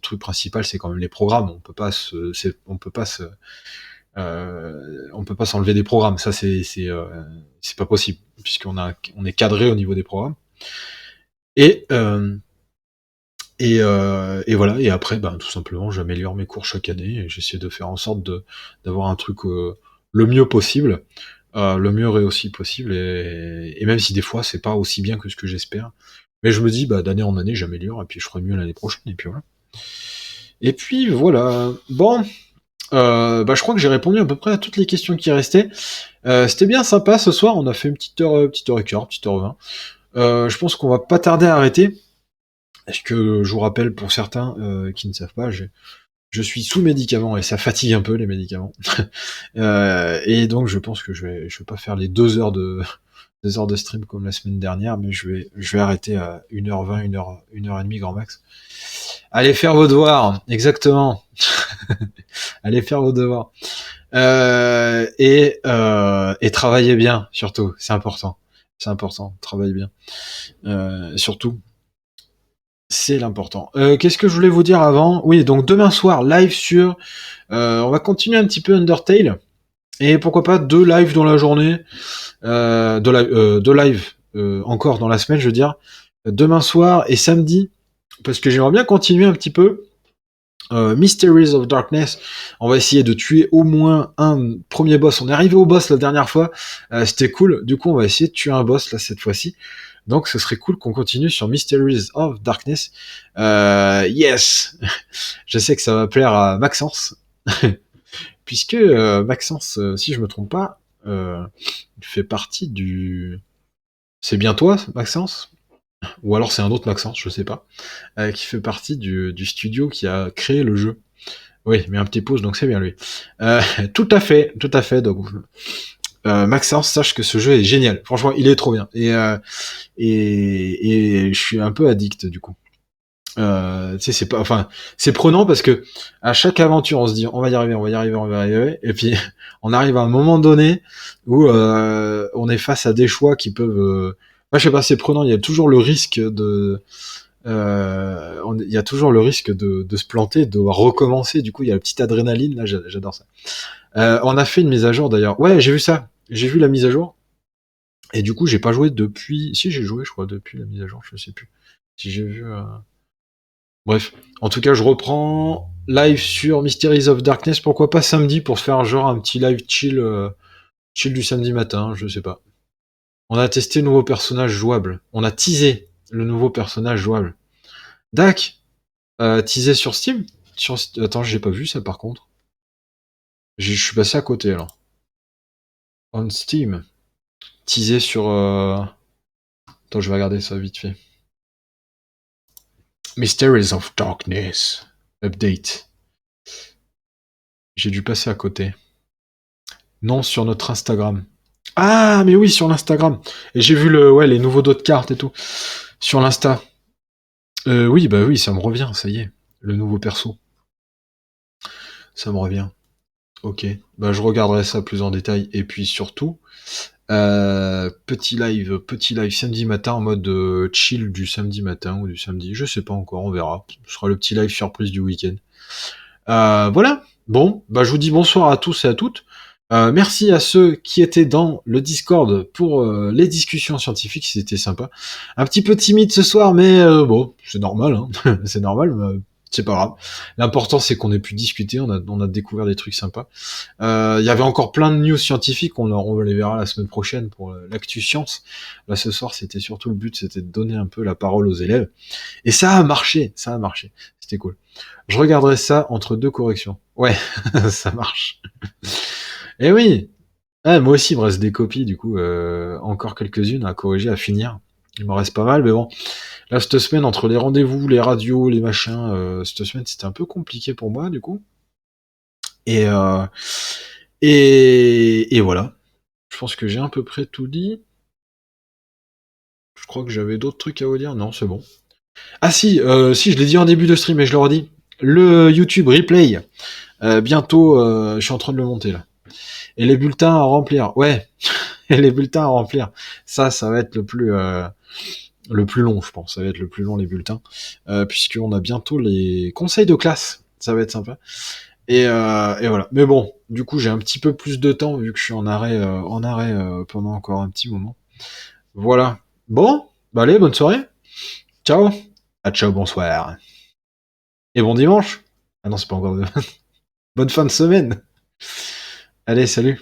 truc principal, c'est quand même les programmes. On peut pas s'enlever des programmes, ça c'est pas possible on est cadré au niveau des programmes. Et et voilà. Et après, ben tout simplement, j'améliore mes cours chaque année et j'essaie de faire en sorte d'avoir un truc le mieux possible, le mieux réussi possible. Et même si des fois c'est pas aussi bien que ce que j'espère, mais je me dis bah d'année en année j'améliore et puis je ferai mieux l'année prochaine et puis voilà. Et puis voilà. Bon. Bah, je crois que j'ai répondu à peu près à toutes les questions qui restaient. C'était bien sympa ce soir, on a fait une petite heure et quart, petite heure 20. Je pense qu'on va pas tarder à arrêter. Parce que je vous rappelle pour certains qui ne savent pas, je suis sous médicaments et ça fatigue un peu les médicaments. Et donc je pense que je vais pas faire les 2 heures de stream comme la semaine dernière, mais je vais arrêter à 1h20, 1h30 grand max. Allez faire vos devoirs, exactement. Allez faire vos devoirs. Et travaillez bien, surtout, c'est important. C'est important, travaillez bien. Surtout, c'est l'important. Qu'est-ce que je voulais vous dire avant? Oui, donc demain soir, live sur... on va continuer un petit peu Undertale. Et pourquoi pas 2 lives dans la journée. 2 lives encore dans la semaine, je veux dire. Demain soir et samedi. Parce que j'aimerais bien continuer un petit peu. Mysteries of Darkness, on va essayer de tuer au moins un premier boss. On est arrivé au boss la dernière fois, c'était cool. Du coup, on va essayer de tuer un boss là cette fois-ci. Donc, ce serait cool qu'on continue sur Mysteries of Darkness. Yes, je sais que ça va plaire à Maxence, puisque Maxence, si je me trompe pas, il fait partie du. C'est bien toi, Maxence? Ou alors c'est un autre Maxence, je sais pas, qui fait partie du studio qui a créé le jeu. Oui, mais un petit pouce, donc c'est bien lui. Euh, tout à fait, tout à fait. Donc, Maxence, sache que ce jeu est génial. Franchement, il est trop bien. Et je suis un peu addict du coup. Tu sais, c'est pas, enfin, c'est prenant parce que à chaque aventure, on se dit, on va y arriver, on va y arriver, on va y arriver. Et puis, on arrive à un moment donné où on est face à des choix qui peuvent je sais pas, c'est prenant. Il y a toujours le risque de, il y a toujours le risque de se planter, de devoir recommencer. Du coup, il y a la petite adrénaline. Là, j'adore ça. On a fait une mise à jour d'ailleurs. Ouais, j'ai vu ça. J'ai vu la mise à jour. Et du coup, j'ai pas joué depuis. Si, j'ai joué, je crois, depuis la mise à jour. Je sais plus. Si j'ai vu. Bref. En tout cas, je reprends live sur Mysteries of Darkness. Pourquoi pas samedi pour se faire genre un petit live chill, chill du samedi matin. Je sais pas. On a testé le nouveau personnage jouable. On a teasé le nouveau personnage jouable. Dac, teasé sur Steam. Attends, j'ai pas vu ça par contre. Je suis passé à côté alors. On Steam. Teasé sur. Attends, je vais regarder ça vite fait. Mysteries of Darkness. Update. J'ai dû passer à côté. Non, sur notre Instagram. Ah, mais oui, sur l'Instagram. Et j'ai vu ouais, les nouveaux dos de cartes et tout. Sur l'Insta. Oui, bah oui, ça me revient, ça y est. Le nouveau perso. Ça me revient. Ok. Bah, je regarderai ça plus en détail. Et puis surtout, petit live samedi matin en mode chill du samedi matin ou du samedi. Je sais pas encore, on verra. Ce sera le petit live surprise du week-end. Voilà. Bon, bah je vous dis bonsoir à tous et à toutes. Merci à ceux qui étaient dans le Discord pour les discussions scientifiques, c'était sympa. Un petit peu timide ce soir, mais bon, c'est normal, hein. C'est normal, c'est pas grave. L'important c'est qu'on ait pu discuter, on a découvert des trucs sympas. Il y avait encore plein de news scientifiques, on les verra la semaine prochaine pour l'actu science. Là ce soir, c'était surtout le but, c'était de donner un peu la parole aux élèves. Et ça a marché, ça a marché. C'était cool. Je regarderai ça entre deux corrections. Ouais, ça marche. Eh oui. Ah, moi aussi, il me reste des copies, du coup, encore quelques-unes à corriger, à finir. Il m'en reste pas mal, mais bon. Là, cette semaine, entre les rendez-vous, les radios, les machins, cette semaine, c'était un peu compliqué pour moi, du coup. Et, et voilà. Je pense que j'ai à peu près tout dit. Je crois que j'avais d'autres trucs à vous dire. Non, c'est bon. Ah si, si, je l'ai dit en début de stream, et je le redis. Le YouTube replay, bientôt, je suis en train de le monter, là. Et les bulletins à remplir. Ouais, et les bulletins à remplir. Ça va être le plus long, je pense. Ça va être le plus long, les bulletins. Puisqu'on a bientôt les conseils de classe. Ça va être sympa. Et voilà. Mais bon, du coup, j'ai un petit peu plus de temps, vu que je suis en arrêt pendant encore un petit moment. Voilà. Bon, bah allez, bonne soirée. Ciao. Ah, ciao, bonsoir. Et bon dimanche. Ah non, c'est pas encore de... Bonne fin de semaine. Allez, salut.